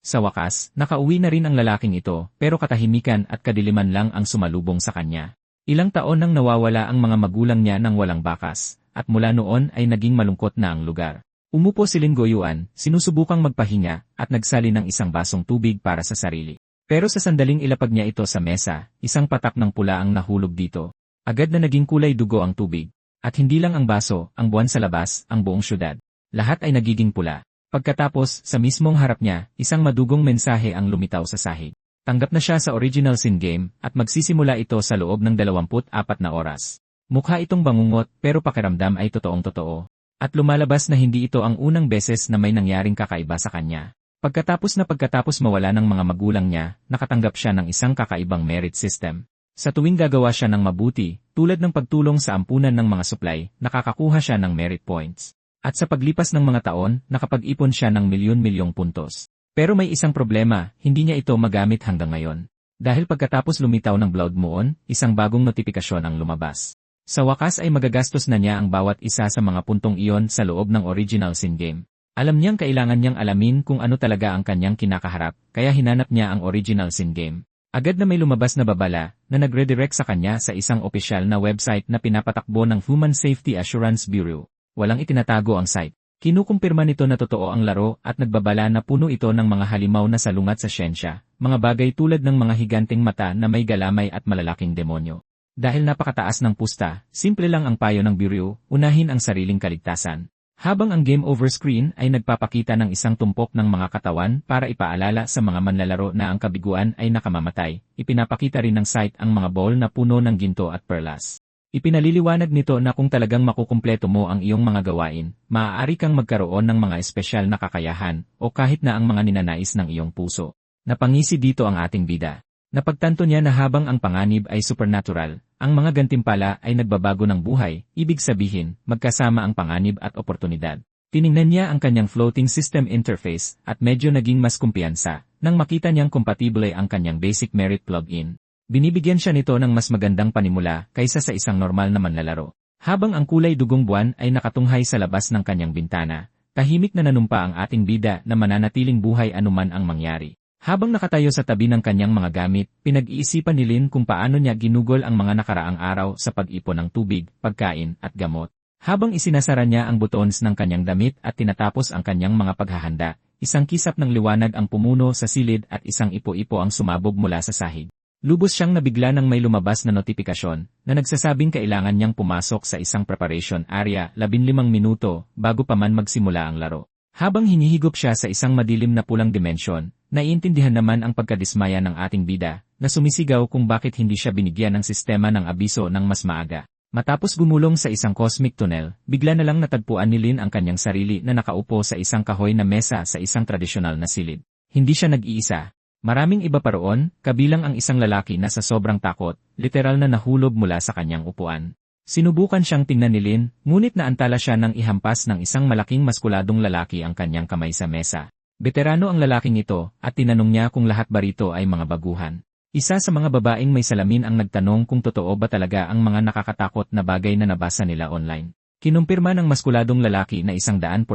Sa wakas, nakauwi na rin ang lalaking ito, pero katahimikan at kadiliman lang ang sumalubong sa kanya. Ilang taon nang nawawala ang mga magulang niya nang walang bakas, at mula noon ay naging malungkot na ang lugar. Umupo si Lin Guoyuan, sinusubukang magpahinga, at nagsali ng isang basong tubig para sa sarili. Pero sa sandaling ilapag niya ito sa mesa, isang patak ng pula ang nahulog dito. Agad na naging kulay dugo ang tubig. At hindi lang ang baso, ang buwan sa labas, ang buong syudad. Lahat ay nagiging pula. Pagkatapos, sa mismong harap niya, isang madugong mensahe ang lumitaw sa sahig. Tanggap na siya sa original sin game, at magsisimula ito sa loob ng 24 na oras. Mukha itong bangungot, pero pakiramdam ay totoong-totoo. At lumalabas na hindi ito ang unang beses na may nangyaring kakaiba sa kanya. Pagkatapos mawala ng mga magulang niya, nakatanggap siya ng isang kakaibang merit system. Sa tuwing gagawa siya ng mabuti, tulad ng pagtulong sa ampunan ng mga supply, nakakakuha siya ng merit points. At sa paglipas ng mga taon, nakapag-ipon siya ng milyon-milyong puntos. Pero may isang problema, hindi niya ito magamit hanggang ngayon. Dahil pagkatapos lumitaw ng Blood Moon, isang bagong notifikasyon ang lumabas. Sa wakas ay magagastos na niya ang bawat isa sa mga puntong iyon sa loob ng original sin game. Alam niyang kailangan niyang alamin kung ano talaga ang kanyang kinakaharap, kaya hinanap niya ang original sin game. Agad na may lumabas na babala na nagredirect sa kanya sa isang opisyal na website na pinapatakbo ng Human Safety Assurance Bureau. Walang itinatago ang site. Kinukumpirma nito na totoo ang laro at nagbabala na puno ito ng mga halimaw na salungat sa siyensya, mga bagay tulad ng mga higanting mata na may galamay at malalaking demonyo. Dahil napakataas ng pusta, simple lang ang payo ng Bureau, unahin ang sariling kaligtasan. Habang ang game over screen ay nagpapakita ng isang tumpok ng mga katawan para ipaalala sa mga manlalaro na ang kabiguan ay nakamamatay, ipinapakita rin ng site ang mga bowl na puno ng ginto at perlas. Ipinaliliwanag nito na kung talagang makukumpleto mo ang iyong mga gawain, maaari kang magkaroon ng mga espesyal na kakayahan o kahit na ang mga ninanais ng iyong puso. Napangisi dito ang ating bida. Napagtanto niya na habang ang panganib ay supernatural, ang mga gantimpala ay nagbabago ng buhay, ibig sabihin, magkasama ang panganib at oportunidad. Tiningnan niya ang kanyang floating system interface at medyo naging mas kumpiyansa nang makita niyang kompatible ang kanyang basic merit plugin. Binibigyan siya nito ng mas magandang panimula kaysa sa isang normal na manlalaro. Habang ang kulay dugong buwan ay nakatunghay sa labas ng kanyang bintana, tahimik na nanumpa ang ating bida na mananatiling buhay anuman ang mangyari. Habang nakatayo sa tabi ng kanyang mga gamit, pinag-iisipan ni Lin kung paano niya ginugol ang mga nakaraang araw sa pag-ipon ng tubig, pagkain at gamot. Habang isinasara niya ang buttons ng kanyang damit at tinatapos ang kanyang mga paghahanda, isang kisap ng liwanag ang pumuno sa silid at isang ipo-ipo ang sumabog mula sa sahig. Lubos siyang nabigla nang may lumabas na notifikasyon na nagsasabing kailangan niyang pumasok sa isang preparation area 15 minuto bago pa man magsimula ang laro. Habang hinihigop siya sa isang madilim na pulang dimensyon, naiintindihan naman ang pagkadismaya ng ating bida na sumisigaw kung bakit hindi siya binigyan ng sistema ng abiso ng mas maaga. Matapos gumulong sa isang cosmic tunnel, bigla na lang natagpuan ni Lin ang kanyang sarili na nakaupo sa isang kahoy na mesa sa isang tradisyonal na silid. Hindi siya nag-iisa. Maraming iba pa roon, kabilang ang isang lalaki na sa sobrang takot, literal na nahulog mula sa kanyang upuan. Sinubukan siyang tingnan ni Lin, ngunit naantala siya nang ihampas ng isang malaking maskuladong lalaki ang kanyang kamay sa mesa. Veterano ang lalaking ito, at tinanong niya kung lahat ba rito ay mga baguhan. Isa sa mga babaeng may salamin ang nagtanong kung totoo ba talaga ang mga nakakatakot na bagay na nabasa nila online. Kinumpirma ng maskuladong lalaki na 100%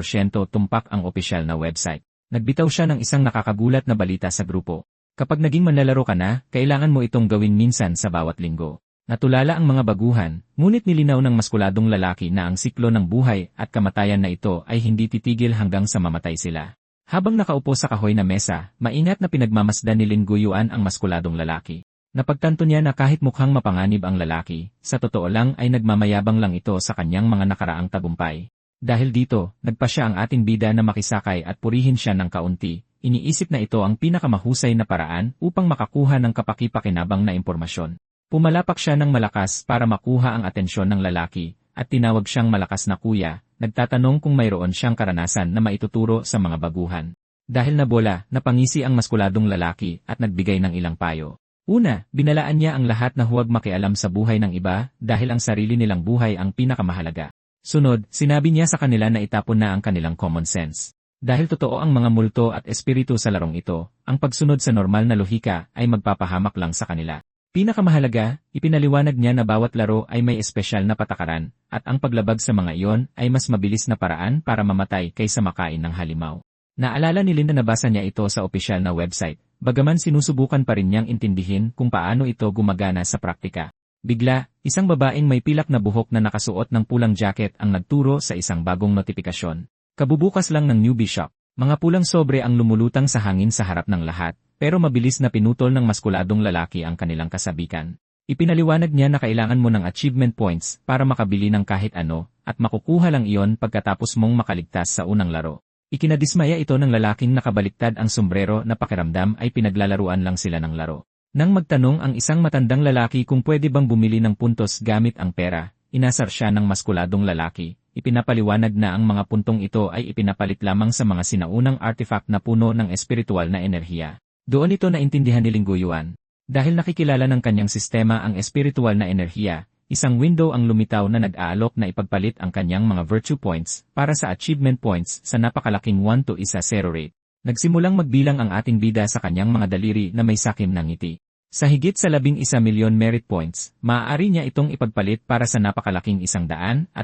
tumpak ang opisyal na website. Nagbitaw siya ng isang nakakagulat na balita sa grupo. Kapag naging manlalaro ka na, kailangan mo itong gawin minsan sa bawat linggo. Natulala ang mga baguhan, ngunit nilinaw ng maskuladong lalaki na ang siklo ng buhay at kamatayan na ito ay hindi titigil hanggang sa mamatay sila. Habang nakaupo sa kahoy na mesa, maingat na pinagmamasdan ni Lin Guoyuan ang maskuladong lalaki. Napagtanto niya na kahit mukhang mapanganib ang lalaki, sa totoo lang ay nagmamayabang lang ito sa kanyang mga nakaraang tagumpay. Dahil dito, nagpa siya ang ating bida na makisakay at purihin siya ng kaunti, iniisip na ito ang pinakamahusay na paraan upang makakuha ng kapaki-pakinabang na impormasyon. Pumalapak siya ng malakas para makuha ang atensyon ng lalaki, at tinawag siyang malakas na kuya, nagtatanong kung mayroon siyang karanasan na maituturo sa mga baguhan. Dahil nabola, napangisi ang maskuladong lalaki at nagbigay ng ilang payo. Una, binalaan niya ang lahat na huwag makialam sa buhay ng iba dahil ang sarili nilang buhay ang pinakamahalaga. Sunod, sinabi niya sa kanila na itapon na ang kanilang common sense. Dahil totoo ang mga multo at espiritu sa larong ito, ang pagsunod sa normal na lohika ay magpapahamak lang sa kanila. Pinakamahalaga, ipinaliwanag niya na bawat laro ay may espesyal na patakaran, at ang paglabag sa mga iyon ay mas mabilis na paraan para mamatay kaysa makain ng halimaw. Naalala ni Lin na nabasa niya ito sa opisyal na website, bagaman sinusubukan pa rin niyang intindihin kung paano ito gumagana sa praktika. Bigla, isang babaeng may pilak na buhok na nakasuot ng pulang jacket ang nagturo sa isang bagong notifikasyon. Kabubukas lang ng newbie shop. Mga pulang sobre ang lumulutang sa hangin sa harap ng lahat, pero mabilis na pinutol ng maskuladong lalaki ang kanilang kasabikan. Ipinaliwanag niya na kailangan mo ng achievement points para makabili ng kahit ano, at makukuha lang iyon pagkatapos mong makaligtas sa unang laro. Ikinadismaya ito ng lalaking nakabaliktad ang sombrero na pakiramdam ay pinaglalaruan lang sila ng laro. Nang magtanong ang isang matandang lalaki kung pwede bang bumili ng puntos gamit ang pera, inasar siya ng maskuladong lalaki. Ipinapaliwanag na ang mga puntong ito ay ipinapalit lamang sa mga sinaunang artifact na puno ng espiritual na enerhiya. Doon ito naintindihan ni Ling Guyuan. Dahil nakikilala ng kanyang sistema ang espiritual na enerhiya, isang window ang lumitaw na nag-aalok na ipagpalit ang kanyang mga virtue points para sa achievement points sa napakalaking 1-1-0 rate. Nagsimulang magbilang ang ating bida sa kanyang mga daliri na may sakim ng ngiti. Sa higit sa 11 milyon merit points, maaari niya itong ipagpalit para sa napakalaking 114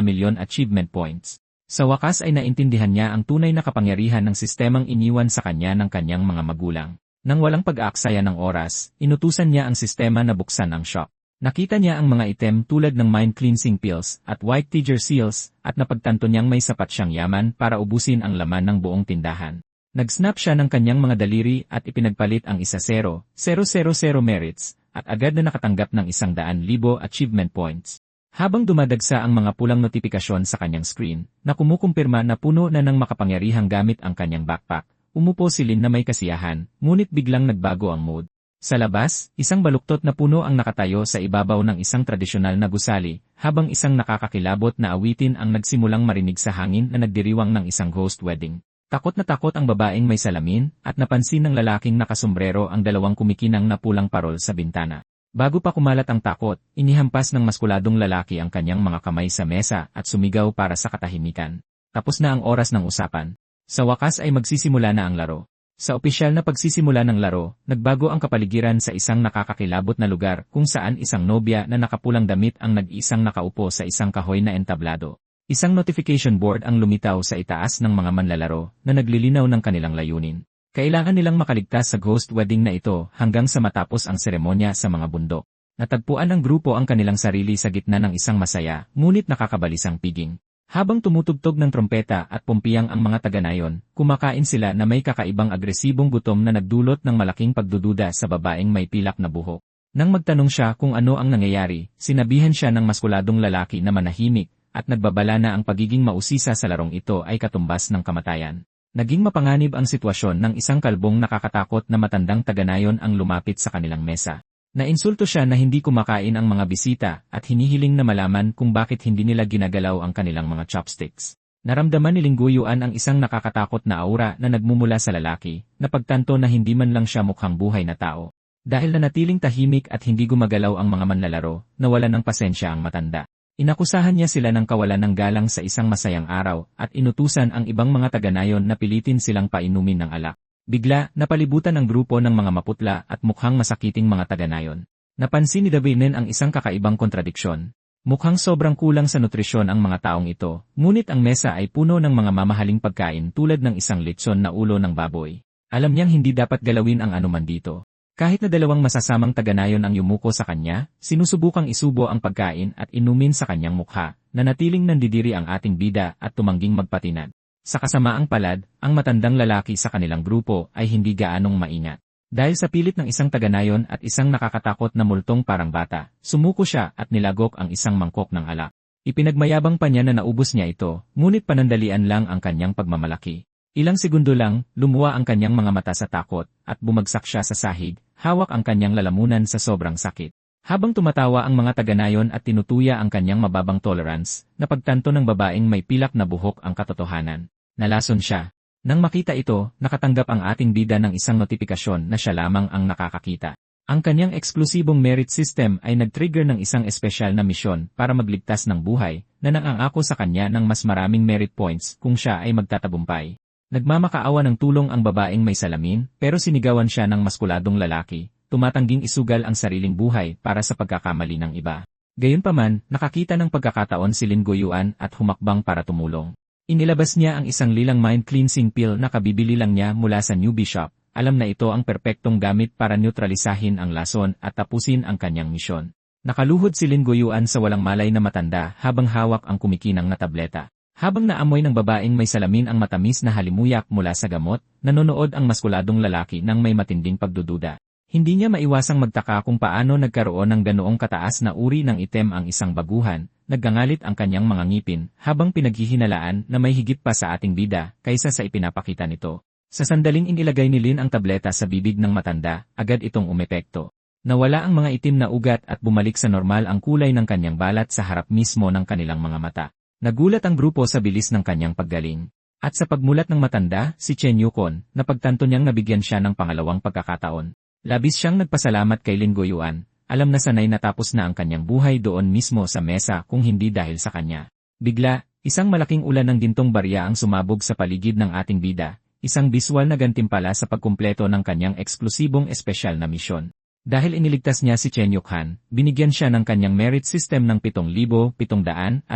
milyon achievement points. Sa wakas ay naintindihan niya ang tunay na kapangyarihan ng sistemang iniwan sa kanya ng kanyang mga magulang. Nang walang pag-aaksaya ng oras, inutusan niya ang sistema na buksan ang shop. Nakita niya ang mga item tulad ng mind cleansing pills at white tiger seals at napagtanto niyang may sapat siyang yaman para ubusin ang laman ng buong tindahan. Nag-snap siya ng kanyang mga daliri at ipinagpalit ang 1,000,000 merits at agad na nakatanggap ng 100,000 achievement points. Habang dumadagsa ang mga pulang notifikasyon sa kanyang screen na kumukumpirma na puno na ng makapangyarihang gamit ang kanyang backpack, umupo si Lin na may kasiyahan, ngunit biglang nagbago ang mood. Sa labas, isang baluktot na puno ang nakatayo sa ibabaw ng isang tradisyonal na gusali, habang isang nakakakilabot na awitin ang nagsimulang marinig sa hangin na nagdiriwang ng isang ghost wedding. Takot na takot ang babaeng may salamin, at napansin ng lalaking nakasombrero ang dalawang kumikinang na pulang parol sa bintana. Bago pa kumalat ang takot, inihampas ng maskuladong lalaki ang kanyang mga kamay sa mesa at sumigaw para sa katahimikan. Tapos na ang oras ng usapan. Sa wakas ay magsisimula na ang laro. Sa opisyal na pagsisimula ng laro, nagbago ang kapaligiran sa isang nakakakilabot na lugar kung saan isang nobya na nakapulang damit ang nag-iisang nakaupo sa isang kahoy na entablado. Isang notification board ang lumitaw sa itaas ng mga manlalaro na naglilinaw ng kanilang layunin. Kailangan nilang makaligtas sa ghost wedding na ito hanggang sa matapos ang seremonya sa mga bundok. Natagpuan ng grupo ang kanilang sarili sa gitna ng isang masaya, ngunit nakakabalisang piging. Habang tumutugtog ng trompeta at pumpiyang ang mga taga-nayon, kumakain sila na may kakaibang agresibong gutom na nagdulot ng malaking pagdududa sa babaeng may pilak na buhok. Nang magtanong siya kung ano ang nangyayari, sinabihan siya ng maskuladong lalaki na manahimik at nagbabala na ang pagiging mausisa sa larong ito ay katumbas ng kamatayan. Naging mapanganib ang sitwasyon ng isang kalbong nakakatakot na matandang taga-nayon ang lumapit sa kanilang mesa. Nainsulto siya na hindi kumakain ang mga bisita at hinihiling na malaman kung bakit hindi nila ginagalaw ang kanilang mga chopsticks. Naramdaman ni Ling Guyuan ang isang nakakatakot na aura na nagmumula sa lalaki, na pagtanto na hindi man lang siya mukhang buhay na tao. Dahil nanatiling tahimik at hindi gumagalaw ang mga manlalaro, nawalan ng pasensya ang matanda. Inakusahan niya sila ng kawalan ng galang sa isang masayang araw at inutusan ang ibang mga taga-nayon na pilitin silang painumin ng alak. Bigla, napalibutan ang grupo ng mga maputla at mukhang masakiting mga taga-nayon. Napansin ni Davinen ang isang kakaibang kontradiksyon. Mukhang sobrang kulang sa nutrisyon ang mga taong ito, ngunit ang mesa ay puno ng mga mamahaling pagkain tulad ng isang litson na ulo ng baboy. Alam niyang hindi dapat galawin ang anuman dito. Kahit na dalawang masasamang taga-nayon ang yumuko sa kanya, sinusubukang isubo ang pagkain at inumin sa kanyang mukha, na natiling nandidiri ang ating bida at tumangging magpatinad. Sa kasamaang palad, ang matandang lalaki sa kanilang grupo ay hindi gaanong maingat. Dahil sa pilit ng isang taga-nayon at isang nakakatakot na multong parang bata, sumuko siya at nilagok ang isang mangkok ng alak. Ipinagmayabang pa niya na naubos niya ito, ngunit panandalian lang ang kanyang pagmamalaki. Ilang segundo lang, lumuwa ang kanyang mga mata sa takot, at bumagsak siya sa sahig, hawak ang kanyang lalamunan sa sobrang sakit. Habang tumatawa ang mga taga-nayon at tinutuya ang kanyang mababang tolerance, napagtanto ng babaeng may pilak na buhok ang katotohanan. Nalason siya. Nang makita ito, nakatanggap ang ating bida ng isang notifikasyon na siya lamang ang nakakakita. Ang kanyang eksklusibong merit system ay nag-trigger ng isang espesyal na misyon para magligtas ng buhay, na nangangako sa kanya ng mas maraming merit points kung siya ay magtatagumpay. Nagmamakaawa ng tulong ang babaeng may salamin, pero sinigawan siya ng maskuladong lalaki, tumatangging isugal ang sariling buhay para sa pagkakamali ng iba. Gayunpaman, nakakita ng pagkakataon si Ling Guyuan at humakbang para tumulong. Inilabas niya ang isang lilang mind cleansing pill na kabibili lang niya mula sa newbie shop. Alam na ito ang perpektong gamit para neutralisahin ang lason at tapusin ang kanyang misyon. Nakaluhod si Lin Goyuan sa walang malay na matanda habang hawak ang kumikinang na tableta. Habang naamoy ng babaeng may salamin ang matamis na halimuyak mula sa gamot, nanonood ang maskuladong lalaki ng may matinding pagdududa. Hindi niya maiwasang magtaka kung paano nagkaroon ng ganoong kataas na uri ng item ang isang baguhan, naggangalit ang kanyang mga ngipin habang pinaghihinalaan na may higit pa sa ating bida kaysa sa ipinapakita nito. Sa sandaling inilagay ni Lin ang tableta sa bibig ng matanda, agad itong umepekto. Nawala ang mga itim na ugat at bumalik sa normal ang kulay ng kanyang balat sa harap mismo ng kanilang mga mata. Nagulat ang grupo sa bilis ng kanyang paggaling. At sa pagmulat ng matanda, si Chen Yukon, napagtanto niyang nabigyan siya ng pangalawang pagkakataon. Labis siyang nagpasalamat kay Lin Goyuan, alam na sanay natapos na ang kanyang buhay doon mismo sa mesa kung hindi dahil sa kanya. Bigla, isang malaking ulan ng gintong barya ang sumabog sa paligid ng ating bida, isang biswal na gantimpala sa pagkumpleto ng kanyang eksklusibong espesyal na misyon. Dahil iniligtas niya si Chen Yukhan, binigyan siya ng kanyang merit system ng 7,777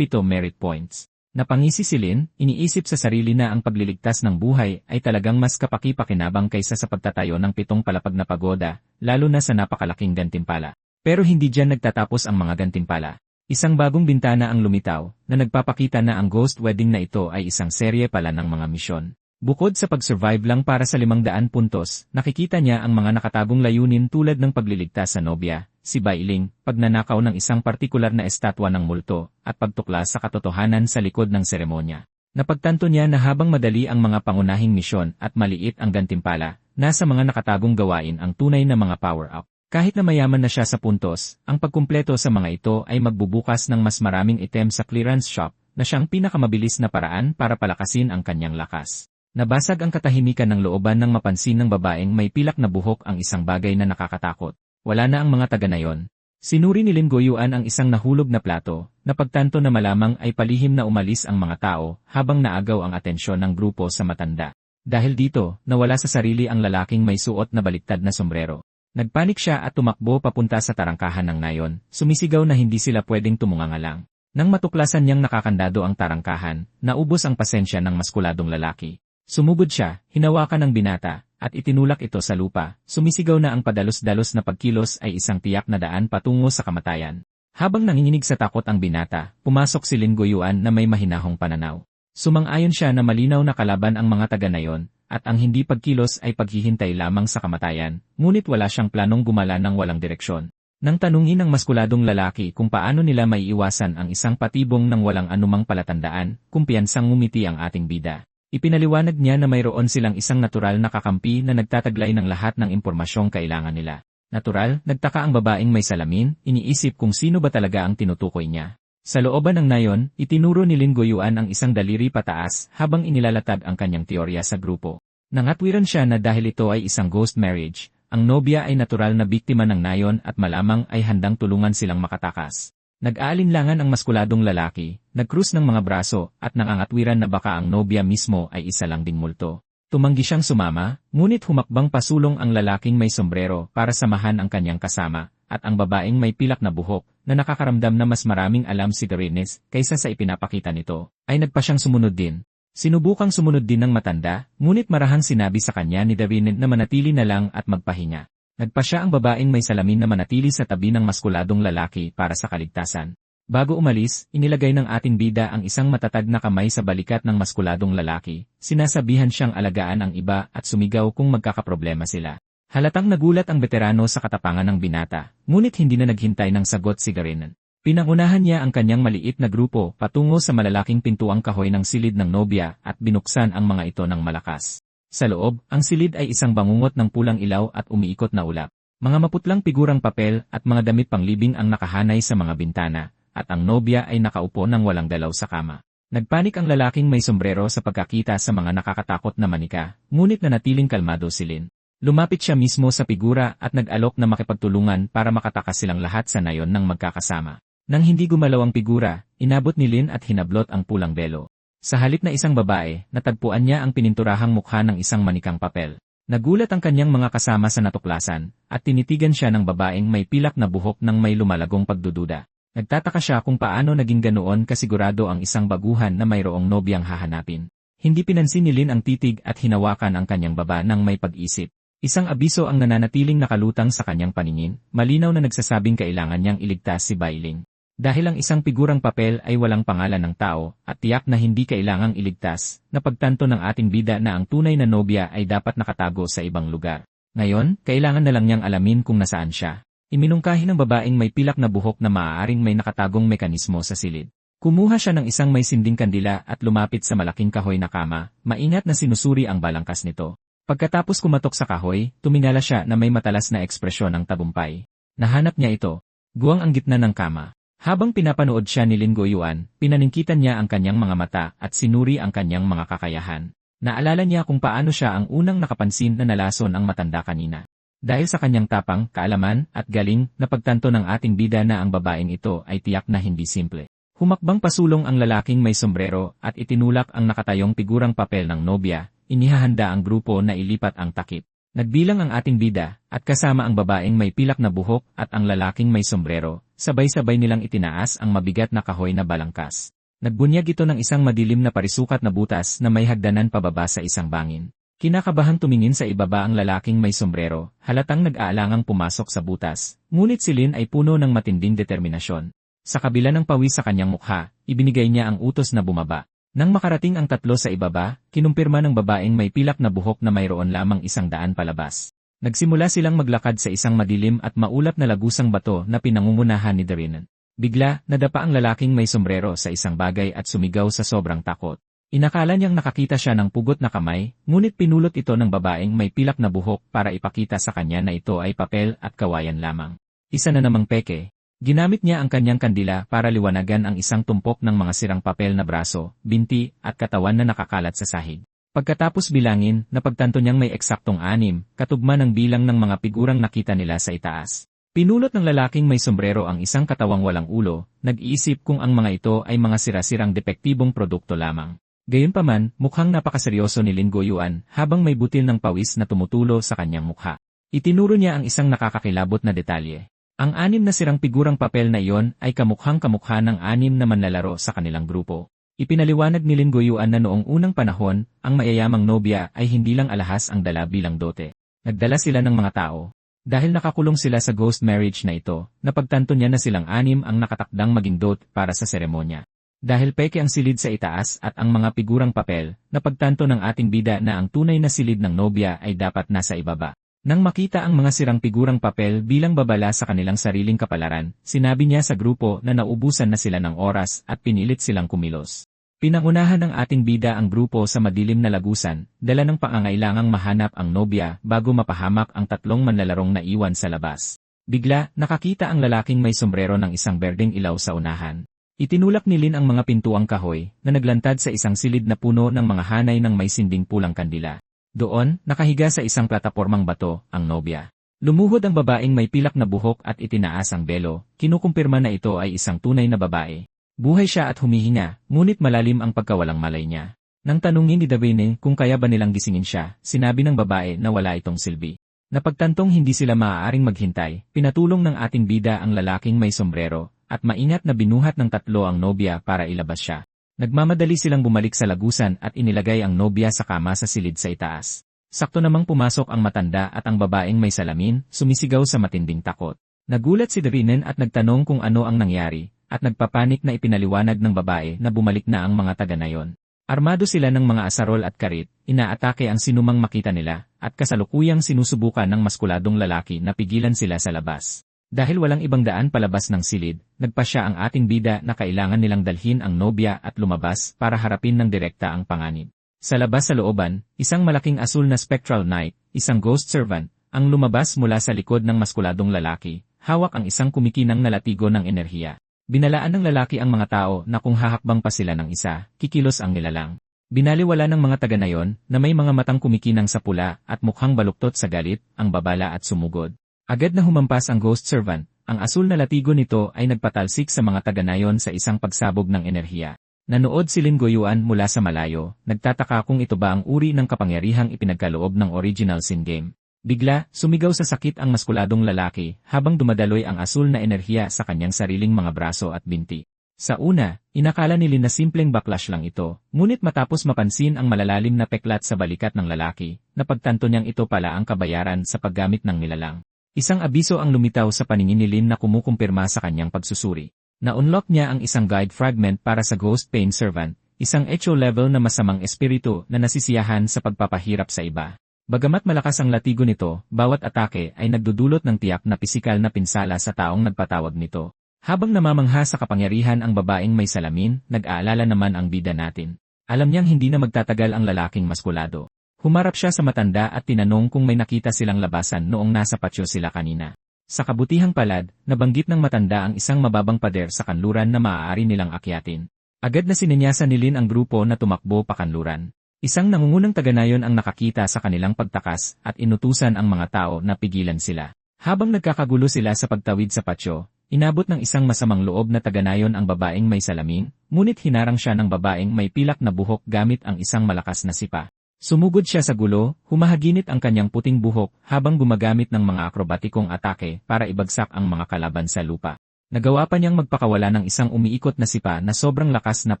merit points. Napangisi si Lin, iniisip sa sarili na ang pagliligtas ng buhay ay talagang mas kapaki-pakinabang kaysa sa pagtatayo ng 7 palapag na pagoda, lalo na sa napakalaking gantimpala. Pero hindi diyan nagtatapos ang mga gantimpala. Isang bagong bintana ang lumitaw, na nagpapakita na ang ghost wedding na ito ay isang serye pala ng mga misyon. Bukod sa pag-survive lang para sa 500 puntos, nakikita niya ang mga nakatagong layunin tulad ng pagliligtas sa nobya, si Bailing, pagnanakaw ng isang partikular na estatwa ng multo, at pagtuklas sa katotohanan sa likod ng seremonya. Napagtanto niya na habang madali ang mga pangunahing misyon at maliit ang gantimpala, nasa mga nakatagong gawain ang tunay na mga power-up. Kahit na mayaman na siya sa puntos, ang pagkumpleto sa mga ito ay magbubukas ng mas maraming item sa clearance shop, na siyang pinakamabilis na paraan para palakasin ang kanyang lakas. Nabasag ang katahimikan ng looban nang mapansin ng babaeng may pilak na buhok ang isang bagay na nakakatakot. Wala na ang mga taga na yon. Sinuri ni Lin Goyuan ang isang nahulog na plato, napagtanto na malamang ay palihim na umalis ang mga tao habang naagaw ang atensyon ng grupo sa matanda. Dahil dito, nawala sa sarili ang lalaking may suot na baliktad na sombrero. Nagpanik siya at tumakbo papunta sa tarangkahan ng nayon, sumisigaw na hindi sila pwedeng tumungangalang. Nang matuklasan niyang nakakandado ang tarangkahan, naubos ang pasensya ng maskuladong lalaki. Sumugod siya, hinawakan ng binata, at itinulak ito sa lupa, sumisigaw na ang padalos-dalos na pagkilos ay isang tiyak na daan patungo sa kamatayan. Habang nanginginig sa takot ang binata, pumasok si Lin Goyuan na may mahinahong pananaw. Sumang-ayon siya na malinaw na kalaban ang mga taga na yon, at ang hindi pagkilos ay paghihintay lamang sa kamatayan, ngunit wala siyang planong gumala ng walang direksyon. Nang tanungin ng maskuladong lalaki kung paano nila maiiwasan ang isang patibong ng walang anumang palatandaan, kumpiyansang ngumiti ang ating bida. Ipinaliwanag niya na mayroon silang isang natural na kakampi na nagtataglay ng lahat ng impormasyong kailangan nila. Natural, nagtaka ang babaeng may salamin, iniisip kung sino ba talaga ang tinutukoy niya. Sa looban ng nayon, itinuro ni Lin Goyuan ang isang daliri pataas habang inilalatag ang kanyang teorya sa grupo. Nangatwiran siya na dahil ito ay isang ghost marriage, ang nobya ay natural na biktima ng nayon at malamang ay handang tulungan silang makatakas. Nag-aalinlangan ang maskuladong lalaki, nagkrus ng mga braso at nangangatwiran na baka ang nobya mismo ay isa lang ding multo. Tumanggi siyang sumama, ngunit humakbang pasulong ang lalaking may sombrero para samahan ang kanyang kasama, at ang babaeng may pilak na buhok, na nakakaramdam na mas maraming alam si Darines kaysa sa ipinapakita nito, ay nagpa siyang sumunod din. Sinubukang sumunod din ng matanda, ngunit marahang sinabi sa kanya ni Darines na manatili na lang at magpahinga. Nagpa siya ang babaeng may salamin na manatili sa tabi ng maskuladong lalaki para sa kaligtasan. Bago umalis, inilagay ng ating bida ang isang matatag na kamay sa balikat ng maskuladong lalaki, sinasabihan siyang alagaan ang iba at sumigaw kung magkakaproblema sila. Halatang nagulat ang veterano sa katapangan ng binata, ngunit hindi na naghintay ng sagot si Garinan. Pinangunahan niya ang kanyang maliit na grupo patungo sa malalaking pintuang kahoy ng silid ng nobya at binuksan ang mga ito ng malakas. Sa loob, ang silid ay isang bangungot ng pulang ilaw at umiikot na ulap. Mga maputlang figurang papel at mga damit panglibing ang nakahanay sa mga bintana, at ang nobya ay nakaupo ng walang dalaw sa kama. Nagpanik ang lalaking may sombrero sa pagkakita sa mga nakakatakot na manika, ngunit nanatiling kalmado si Lin. Lumapit siya mismo sa figura at nag-alok na makipagtulungan para makatakas silang lahat sa nayon ng magkakasama. Nang hindi gumalaw ang figura, inabot ni Lin at hinablot ang pulang belo. Sa halip na isang babae, natagpuan niya ang pininturahang mukha ng isang manikang papel. Nagulat ang kanyang mga kasama sa natuklasan, at tinitigan siya ng babaeng may pilak na buhok ng may lumalagong pagdududa. Nagtataka siya kung paano naging ganoon kasigurado ang isang baguhan na mayroong nobyang hahanapin. Hindi pinansin ni Lin ang titig at hinawakan ang kanyang baba ng may pag-isip. Isang abiso ang nananatiling nakalutang sa kanyang paningin, malinaw na nagsasabing kailangan niyang iligtas si Bai Ling. Dahil ang isang figurang papel ay walang pangalan ng tao, at tiyak na hindi kailangang iligtas, napagtanto ng ating bida na ang tunay na nobya ay dapat nakatago sa ibang lugar. Ngayon, kailangan na lang niyang alamin kung nasaan siya. Iminungkahi ng babaeng may pilak na buhok na maaaring may nakatagong mekanismo sa silid. Kumuha siya ng isang may sinding kandila at lumapit sa malaking kahoy na kama, maingat na sinusuri ang balangkas nito. Pagkatapos kumatok sa kahoy, tumingala siya na may matalas na ekspresyon ng tagumpay. Nahanap niya ito. Guwang ang gitna ng kama. Habang pinapanood siya ni Lin Guoyuan, pinaningkitan niya ang kanyang mga mata at sinuri ang kanyang mga kakayahan. Naalala niya kung paano siya ang unang nakapansin na nalason ang matanda kanina. Dahil sa kanyang tapang, kaalaman, at galing, napagtanto ng ating bida na ang babaeng ito ay tiyak na hindi simple. Humakbang pasulong ang lalaking may sombrero at itinulak ang nakatayong figurang papel ng nobya, inihahanda ang grupo na ilipat ang takip. Nagbilang ang ating bida, at kasama ang babaeng may pilak na buhok at ang lalaking may sombrero, sabay-sabay nilang itinaas ang mabigat na kahoy na balangkas. Nagbunyag ito ng isang madilim na parisukat na butas na may hagdanan pababa sa isang bangin. Kinakabahan tumingin sa ibaba ang lalaking may sombrero, halatang nag-aalangang pumasok sa butas, ngunit si Lin ay puno ng matinding determinasyon. Sa kabila ng pawis sa kanyang mukha, ibinigay niya ang utos na bumaba. Nang makarating ang tatlo sa ibaba, kinumpirma ng babaeng may pilak na buhok na mayroon lamang 100 palabas. Nagsimula silang maglakad sa isang madilim at maulap na lagusang bato na pinangungunahan ni Darinen. Bigla, nadapa ang lalaking may sombrero sa isang bagay at sumigaw sa sobrang takot. Inakala niyang nakakita siya ng pugot na kamay, ngunit pinulot ito ng babaeng may pilak na buhok para ipakita sa kanya na ito ay papel at kawayan lamang. Isa na namang peke. Ginamit niya ang kanyang kandila para liwanagan ang isang tumpok ng mga sirang papel na braso, binti, at katawan na nakakalat sa sahig. Pagkatapos bilangin, napagtanto niyang may eksaktong 6, katugma ng bilang ng mga figurang nakita nila sa itaas. Pinulot ng lalaking may sombrero ang isang katawang walang ulo, nag-iisip kung ang mga ito ay mga sira-sirang depektibong produkto lamang. Gayunpaman, mukhang napakaseryoso ni Lin Guoyuan habang may butil ng pawis na tumutulo sa kanyang mukha. Itinuro niya ang isang nakakakilabot na detalye. Ang 6 na sirang figurang papel na iyon ay kamukhang-kamukha ng 6 na manlalaro sa kanilang grupo. Ipinaliwanag ni Lin Guoyuan na noong unang panahon, ang mayayamang nobya ay hindi lang alahas ang dala bilang dote. Nagdala sila ng mga tao. Dahil nakakulong sila sa ghost marriage na ito, napagtanto niya na silang 6 ang nakatakdang maging dote para sa seremonya. Dahil peke ang silid sa itaas at ang mga figurang papel, napagtanto ng ating bida na ang tunay na silid ng nobya ay dapat nasa ibaba. Nang makita ang mga sirang figurang papel bilang babala sa kanilang sariling kapalaran, sinabi niya sa grupo na naubusan na sila ng oras at pinilit silang kumilos. Pinangunahan ng ating bida ang grupo sa madilim na lagusan, dala ng pangangailangang mahanap ang nobya bago mapahamak ang 3 manlalarong naiwan sa labas. Bigla, nakakita ang lalaking may sombrero ng isang berdeng ilaw sa unahan. Itinulak ni Lin ang mga pintuang kahoy na naglantad sa isang silid na puno ng mga hanay ng may sinding pulang kandila. Doon, nakahiga sa isang platapormang bato, ang nobya. Lumuhod ang babaeng may pilak na buhok at itinaas ang belo, kinukumpirma na ito ay isang tunay na babae. Buhay siya at humihinga, ngunit malalim ang pagkawalang malay niya. Nang tanungin ni Davine kung kaya ba nilang gisingin siya, sinabi ng babae na wala itong silbi. Napagtantong hindi sila maaaring maghintay, pinatulong ng ating bida ang lalaking may sombrero, at maingat na binuhat ng 3 ang nobya para ilabas siya. Nagmamadali silang bumalik sa lagusan at inilagay ang nobya sa kama sa silid sa itaas. Sakto namang pumasok ang matanda at ang babaeng may salamin, sumisigaw sa matinding takot. Nagulat si Darinen at nagtanong kung ano ang nangyari, at nagpapanik na ipinaliwanag ng babae na bumalik na ang mga taga-nayon. Armado sila ng mga asarol at karit, inaatake ang sinumang makita nila, at kasalukuyang sinusubukan ng maskuladong lalaki na pigilan sila sa labas. Dahil walang ibang daan palabas ng silid, nagpasya ang ating bida na kailangan nilang dalhin ang nobya at lumabas para harapin ng direkta ang panganib. Sa labas sa looban, isang malaking asul na spectral knight, isang ghost servant, ang lumabas mula sa likod ng maskuladong lalaki, hawak ang isang kumikinang na latigo ng enerhiya. Binalaan ng lalaki ang mga tao na kung hahakbang pa sila ng isa, kikilos ang nilalang. Binaliwala ng mga taga-nayon na may mga matang kumikinang sa pula at mukhang baluktot sa galit, ang babala at sumugod. Agad na humampas ang ghost servant, ang asul na latigo nito ay nagpatalsik sa mga taga-nayon sa isang pagsabog ng enerhiya. Nanood si Lin Guoyuan mula sa malayo, nagtataka kung ito ba ang uri ng kapangyarihang ipinagkaloob ng original Sin Game. Bigla, sumigaw sa sakit ang maskuladong lalaki habang dumadaloy ang asul na enerhiya sa kanyang sariling mga braso at binti. Sa una, inakala ni Lin na simpleng backlash lang ito, ngunit matapos mapansin ang malalalim na peklat sa balikat ng lalaki, napagtanto niyang ito pala ang kabayaran sa paggamit ng nilalang. Isang abiso ang lumitaw sa paningin ni Lin na kumukumpirma sa kanyang pagsusuri. Na-unlock niya ang isang guide fragment para sa Ghost Pain Servant, isang echo level na masamang espiritu na nasisiyahan sa pagpapahirap sa iba. Bagamat malakas ang latigo nito, bawat atake ay nagdudulot ng tiyak na pisikal na pinsala sa taong nagpatawag nito. Habang namamangha sa kapangyarihan ang babaeng may salamin, nag-aalala naman ang bida natin. Alam niyang hindi na magtatagal ang lalaking maskulado. Humarap siya sa matanda at tinanong kung may nakita silang labasan noong nasa patio sila kanina. Sa kabutihang palad, nabanggit ng matanda ang isang mababang pader sa kanluran na maaari nilang akyatin. Agad na sininyasan ni Lin ang grupo na tumakbo pa kanluran. Isang nangungunang taganayon ang nakakita sa kanilang pagtakas at inutusan ang mga tao na pigilan sila. Habang nagkakagulo sila sa pagtawid sa patio, inabot ng isang masamang loob na taganayon ang babaeng may salamin, ngunit hinarang siya ng babaeng may pilak na buhok gamit ang isang malakas na sipa. Sumugod siya sa gulo, humahaginit ang kanyang puting buhok habang gumagamit ng mga akrobatikong atake para ibagsak ang mga kalaban sa lupa. Nagawa pa niyang magpakawala ng isang umiikot na sipa na sobrang lakas na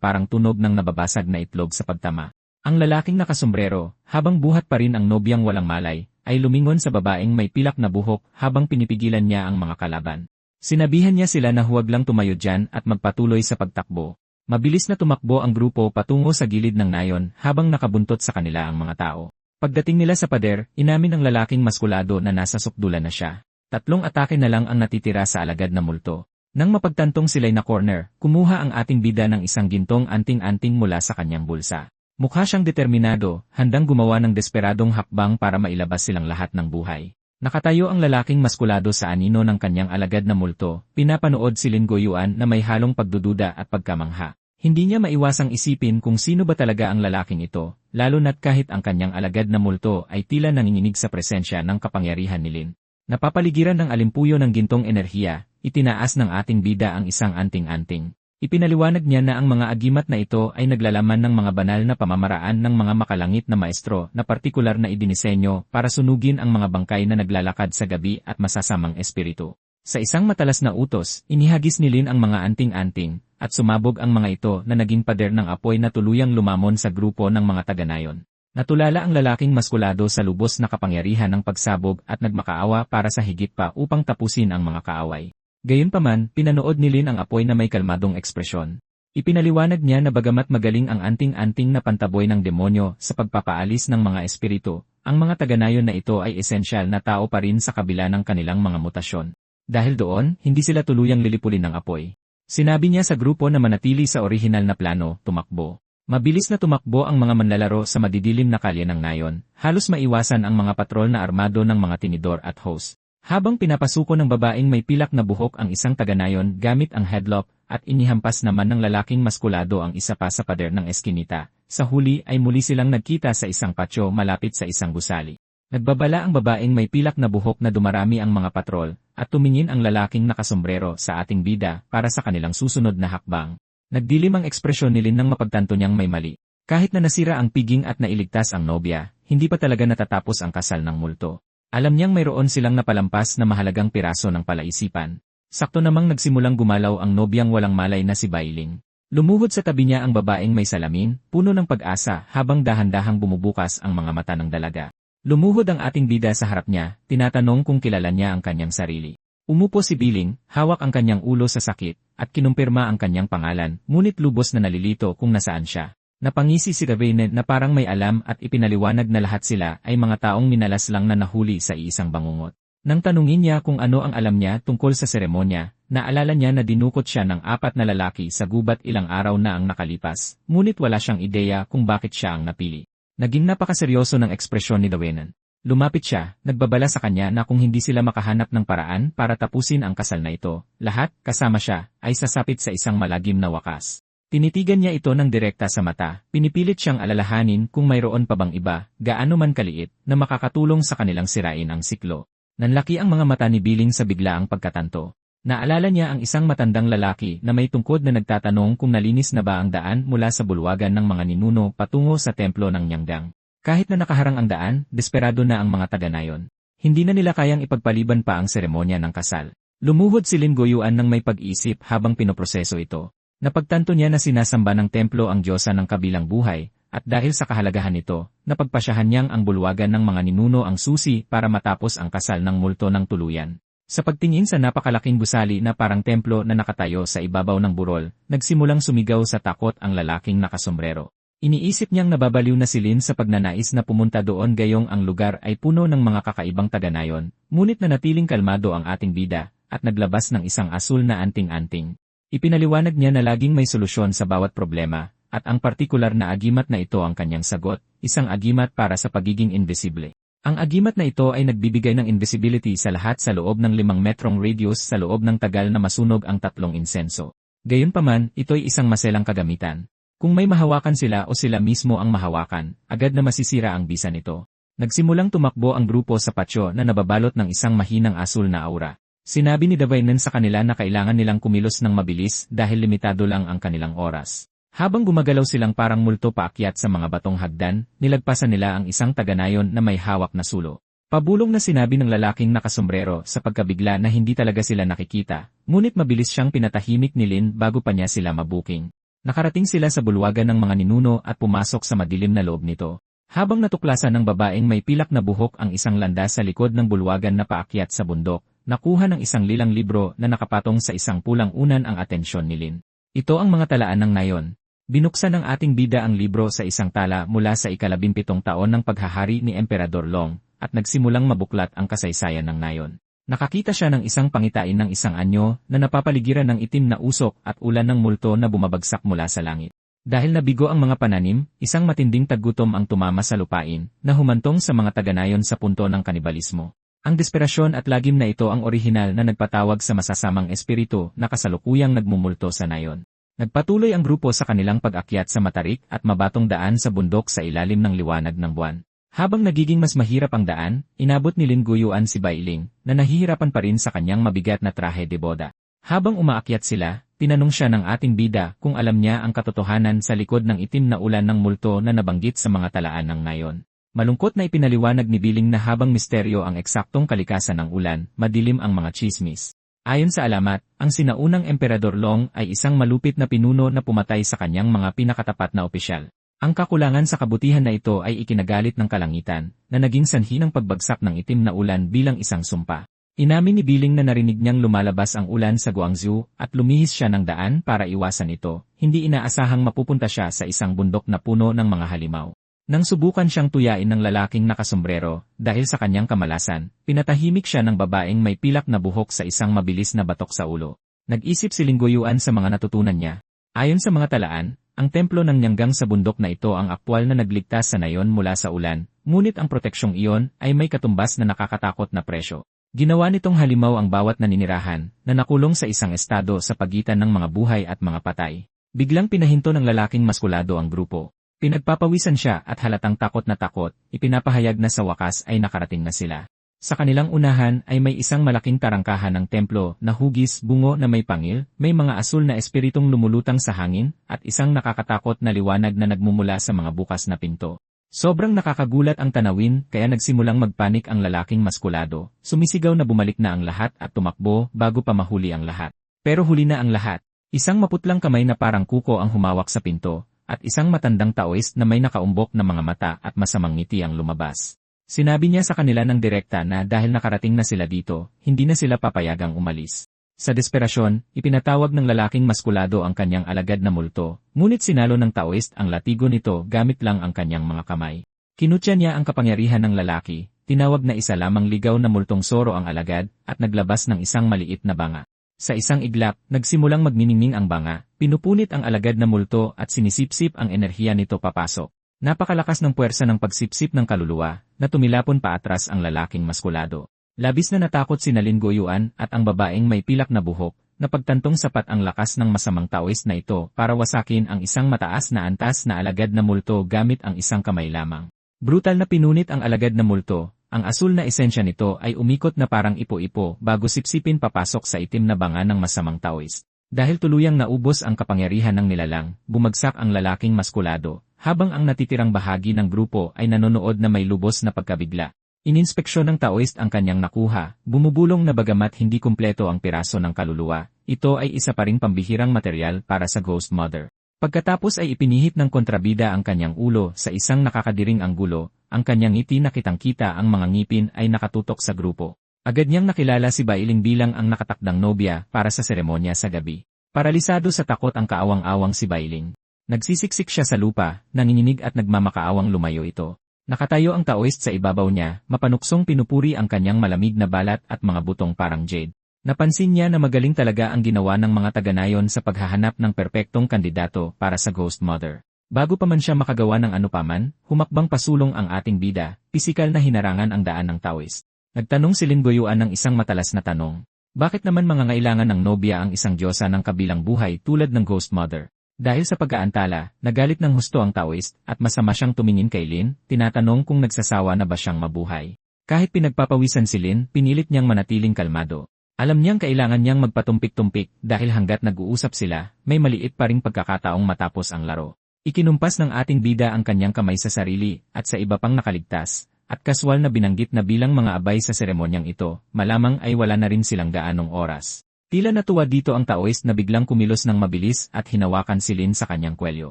parang tunog ng nababasag na itlog sa pagtama. Ang lalaking nakasombrero, habang buhat pa rin ang nobyang walang malay, ay lumingon sa babaeng may pilak na buhok habang pinipigilan niya ang mga kalaban. Sinabihan niya sila na huwag lang tumayo dyan at magpatuloy sa pagtakbo. Mabilis na tumakbo ang grupo patungo sa gilid ng nayon habang nakabuntot sa kanila ang mga tao. Pagdating nila sa pader, inamin ng lalaking maskulado na nasa sukdulan na siya. 3 atake na lang ang natitira sa alagad na multo. Nang mapagtantong sila'y na corner, kumuha ang ating bida ng isang gintong anting-anting mula sa kanyang bulsa. Mukha siyang determinado, handang gumawa ng desperadong hakbang para mailabas silang lahat ng buhay. Nakatayo ang lalaking maskulado sa anino ng kanyang alagad na multo, pinapanood si Lin Goyuan na may halong pagdududa at pagkamangha. Hindi niya maiwasang isipin kung sino ba talaga ang lalaking ito, lalo na't kahit ang kanyang alagad na multo ay tila nanginginig sa presensya ng kapangyarihan ni Lin. Napapaligiran ng alimpuyo ng gintong enerhiya, itinaas ng ating bida ang isang anting-anting. Ipinaliwanag niya na ang mga agimat na ito ay naglalaman ng mga banal na pamamaraan ng mga makalangit na maestro na partikular na idinisenyo para sunugin ang mga bangkay na naglalakad sa gabi at masasamang espiritu. Sa isang matalas na utos, inihagis ni Lin ang mga anting-anting, at sumabog ang mga ito na naging pader ng apoy na tuluyang lumamon sa grupo ng mga taganayon. Natulala ang lalaking maskulado sa lubos na kapangyarihan ng pagsabog at nagmakaawa para sa higit pa upang tapusin ang mga kaaway. Gayunpaman, pinanood ni Lin ang apoy na may kalmadong ekspresyon. Ipinaliwanag niya na bagamat magaling ang anting-anting na pantaboy ng demonyo sa pagpapaalis ng mga espiritu, ang mga taganayon na ito ay esensyal na tao pa rin sa kabila ng kanilang mga mutasyon. Dahil doon, hindi sila tuluyang lilipulin ng apoy. Sinabi niya sa grupo na manatili sa orihinal na plano, tumakbo. Mabilis na tumakbo ang mga manlalaro sa madidilim na kalye ng nayon, halos maiwasan ang mga patrol na armado ng mga tinidor at hose. Habang pinapasuko ng babaeng may pilak na buhok ang isang taganayon gamit ang headlock at inihampas naman ng lalaking maskulado ang isa pa sa pader ng eskinita, sa huli ay muli silang nagkita sa isang patio malapit sa isang gusali. Nagbabala ang babaeng may pilak na buhok na dumarami ang mga patrol at tumingin ang lalaking nakasombrero sa ating bida para sa kanilang susunod na hakbang. Nagdilim ang ekspresyon ni Lin nang mapagtanto niyang may mali. Kahit na nasira ang piging at nailigtas ang nobya, hindi pa talaga natatapos ang kasal ng multo. Alam niyang mayroon silang napalampas na mahalagang piraso ng palaisipan. Sakto namang nagsimulang gumalaw ang nobyang walang malay na si Bailing. Lumuhod sa tabi niya ang babaeng may salamin, puno ng pag-asa habang dahan-dahang bumubukas ang mga mata ng dalaga. Lumuhod ang ating bida sa harap niya, tinatanong kung kilala niya ang kanyang sarili. Umupo si Biling, hawak ang kanyang ulo sa sakit, at kinumpirma ang kanyang pangalan, ngunit lubos na nalilito kung nasaan siya. Napangisi si Gavene na parang may alam at ipinaliwanag na lahat sila ay mga taong minalas lang na nahuli sa iisang bangungot. Nang tanungin niya kung ano ang alam niya tungkol sa seremonya, naalala niya na dinukot siya ng 4 na lalaki sa gubat ilang araw na ang nakalipas, ngunit wala siyang ideya kung bakit siya ang napili. Naging napakaseryoso ng ekspresyon ni Gavene. Lumapit siya, nagbabala sa kanya na kung hindi sila makahanap ng paraan para tapusin ang kasal na ito, lahat, kasama siya, ay sasapit sa isang malagim na wakas. Tinitigan niya ito ng direkta sa mata, pinipilit siyang alalahanin kung mayroon pa bang iba, gaano man kaliit, na makakatulong sa kanilang sirain ang siklo. Nanlaki ang mga mata ni Biling sa biglaang pagkatanto. Naalala niya ang isang matandang lalaki na may tungkod na nagtatanong kung nalinis na ba ang daan mula sa bulwagan ng mga ninuno patungo sa templo ng Nyangdang. Kahit na nakaharang ang daan, desperado na ang mga taga-nayon. Hindi na nila kayang ipagpaliban pa ang seremonya ng kasal. Lumuhod si Lin Goyuan ng may pag-isip habang pinoproseso ito. Napagtanto niya na sinasamba ng templo ang diyosa ng kabilang buhay, at dahil sa kahalagahan nito, napagpasyahan niyang ang bulwagan ng mga ninuno ang susi para matapos ang kasal ng multo ng tuluyan. Sa pagtingin sa napakalaking gusali na parang templo na nakatayo sa ibabaw ng burol, nagsimulang sumigaw sa takot ang lalaking nakasombrero. Iniisip niyang nababaliw na si Lin sa pagnanais na pumunta doon gayong ang lugar ay puno ng mga kakaibang taga-nayon, ngunit nanatiling kalmado ang ating bida, at naglabas ng isang asul na anting-anting. Ipinaliwanag niya na laging may solusyon sa bawat problema, at ang partikular na agimat na ito ang kanyang sagot, isang agimat para sa pagiging invisible. Ang agimat na ito ay nagbibigay ng invisibility sa lahat sa loob ng 5 metrong radius sa loob ng tagal na masunog ang 3 insenso. Gayunpaman, ito'y isang maselang kagamitan. Kung may mahawakan sila o sila mismo ang mahawakan, agad na masisira ang bisa nito. Nagsimulang tumakbo ang grupo sa patio na nababalot ng isang mahinang asul na aura. Sinabi ni Davinen sa kanila na kailangan nilang kumilos ng mabilis dahil limitado lang ang kanilang oras. Habang gumagalaw silang parang multo paakyat sa mga batong hagdan, nilagpasan nila ang isang taga-nayon na may hawak na sulo. Pabulong na sinabi ng lalaking nakasombrero sa pagkabigla na hindi talaga sila nakikita, ngunit mabilis siyang pinatahimik ni Lin bago pa niya sila mabuking. Nakarating sila sa bulwagan ng mga ninuno at pumasok sa madilim na loob nito. Habang natuklasan ng babaeng may pilak na buhok ang isang landas sa likod ng bulwagan na paakyat sa bundok, nakuha ng isang lilang libro na nakapatong sa isang pulang unan ang atensyon ni Lin. Ito ang mga talaan ng nayon. Binuksan ng ating bida ang libro sa isang tala mula sa 17 taon ng paghahari ni Emperador Long, at nagsimulang mabuklat ang kasaysayan ng nayon. Nakakita siya ng isang pangitain ng isang anyo na napapaligiran ng itim na usok at ulan ng multo na bumabagsak mula sa langit. Dahil nabigo ang mga pananim, isang matinding taggutom ang tumama sa lupain, na humantong sa mga taga-nayon sa punto ng kanibalismo. Ang desperasyon at lagim na ito ang orihinal na nagpatawag sa masasamang espiritu na kasalukuyang nagmumulto sa nayon. Nagpatuloy ang grupo sa kanilang pag-akyat sa matarik at mabatong daan sa bundok sa ilalim ng liwanag ng buwan. Habang nagiging mas mahirap ang daan, inabot ni Lin Goyuan si Bailing, na nahihirapan pa rin sa kanyang mabigat na trahe de boda. Habang umaakyat sila, tinanong siya ng ating bida kung alam niya ang katotohanan sa likod ng itim na ulan ng multo na nabanggit sa mga talaan ng nayon. Malungkot na ipinaliwanag ni Biling na habang misteryo ang eksaktong kalikasan ng ulan, madilim ang mga chismis. Ayon sa alamat, ang sinaunang Emperador Long ay isang malupit na pinuno na pumatay sa kanyang mga pinakatapat na opisyal. Ang kakulangan sa kabutihan na ito ay ikinagalit ng kalangitan, na naging sanhi ng pagbagsak ng itim na ulan bilang isang sumpa. Inamin ni Biling na narinig niyang lumalabas ang ulan sa Guangzhou at lumihis siya ng daan para iwasan ito, hindi inaasahang mapupunta siya sa isang bundok na puno ng mga halimaw. Nang subukan siyang tuyain ng lalaking nakasombrero, dahil sa kanyang kamalasan, pinatahimik siya ng babaeng may pilak na buhok sa isang mabilis na batok sa ulo. Nag-isip si Lin Goyuan sa mga natutunan niya. Ayon sa mga talaan, ang templo ng Nyanggang sa bundok na ito ang aktwal na nagligtas sa nayon mula sa ulan, ngunit ang proteksyong iyon ay may katumbas na nakakatakot na presyo. Ginawa nitong halimaw ang bawat naninirahan, na nakulong sa isang estado sa pagitan ng mga buhay at mga patay. Biglang pinahinto ng lalaking maskulado ang grupo. Pinagpapawisan siya at halatang takot na takot, ipinapahayag na sa wakas ay nakarating na sila. Sa kanilang unahan ay may isang malaking tarangkahan ng templo na hugis bungo na may pangil, may mga asul na espiritong lumulutang sa hangin, at isang nakakatakot na liwanag na nagmumula sa mga bukas na pinto. Sobrang nakakagulat ang tanawin kaya nagsimulang magpanik ang lalaking maskulado, sumisigaw na bumalik na ang lahat at tumakbo bago pa mahuli ang lahat. Pero huli na ang lahat. Isang maputlang kamay na parang kuko ang humawak sa pinto, at isang matandang taoist na may nakaumbok na mga mata at masamang ngiti ang lumabas. Sinabi niya sa kanila ng direkta na dahil nakarating na sila dito, hindi na sila papayagang umalis. Sa desperasyon, ipinatawag ng lalaking maskulado ang kanyang alagad na multo, ngunit sinalo ng taoist ang latigo nito gamit lang ang kanyang mga kamay. Kinutya niya ang kapangyarihan ng lalaki, tinawag na isa lamang ligaw na multong soro ang alagad, at naglabas ng isang maliit na banga. Sa isang iglap, nagsimulang magniningning ang banga, pinupunit ang alagad na multo at sinisipsip ang enerhiya nito papasok. Napakalakas ng puwersa ng pagsipsip ng kaluluwa, na tumilapon paatras ang lalaking maskulado. Labis na natakot si Lin Goyuan at ang babaeng may pilak na buhok, na pagtantong sapat ang lakas ng masamang taoist na ito para wasakin ang isang mataas na antas na alagad na multo gamit ang isang kamay lamang. Brutal na pinunit ang alagad na multo. Ang asul na esensya nito ay umikot na parang ipo-ipo bago sipsipin papasok sa itim na banga ng masamang taoist. Dahil tuluyang naubos ang kapangyarihan ng nilalang, bumagsak ang lalaking maskulado, habang ang natitirang bahagi ng grupo ay nanonood na may lubos na pagkabigla. Ininspeksyon ng Taoist ang kanyang nakuha, bumubulong na bagamat hindi kumpleto ang piraso ng kaluluwa, ito ay isa pa ring pambihirang material para sa Ghost Mother. Pagkatapos ay ipinihit ng kontrabida ang kanyang ulo sa isang nakakadiring anggulo, ang kanyang ngiti na kitang-kita ang mga ngipin ay nakatutok sa grupo. Agad niyang nakilala si Bailing bilang ang nakatakdang nobya para sa seremonya sa gabi. Paralisado sa takot ang kaawang-awang si Bailing. Nagsisiksik siya sa lupa, nanginginig at nagmamakaawang lumayo ito. Nakatayo ang Taoist sa ibabaw niya, mapanuksong pinupuri ang kanyang malamig na balat at mga butong parang jade. Napansin niya na magaling talaga ang ginawa ng mga taga-Nayon sa paghahanap ng perpektong kandidato para sa Ghost Mother. Bago pa man siya makagawa ng anupaman, humakbang pasulong ang ating bida, pisikal na hinarangan ang daan ng Taoist. Nagtanong si Lin Goyuan ng isang matalas na tanong. Bakit naman mangangailangan ng nobya ang isang diyosa ng kabilang buhay tulad ng Ghost Mother? Dahil sa pag-aantala, nagalit ng husto ang Taoist at masama siyang tumingin kay Lin, tinatanong kung nagsasawa na ba siyang mabuhay. Kahit pinagpapawisan si Lin, pinilit niyang manatiling kalmado. Alam niyang kailangan niyang magpatumpik-tumpik dahil hanggat nag-uusap sila, may maliit pa ring pagkakataong matapos ang laro. Ikinumpas ng ating bida ang kanyang kamay sa sarili at sa iba pang nakaligtas, at kaswal na binanggit na bilang mga abay sa seremonyang ito, malamang ay wala na rin silang gaanong oras. Tila natuwa dito ang Taoist na biglang kumilos ng mabilis at hinawakan si Lin sa kanyang kwelyo.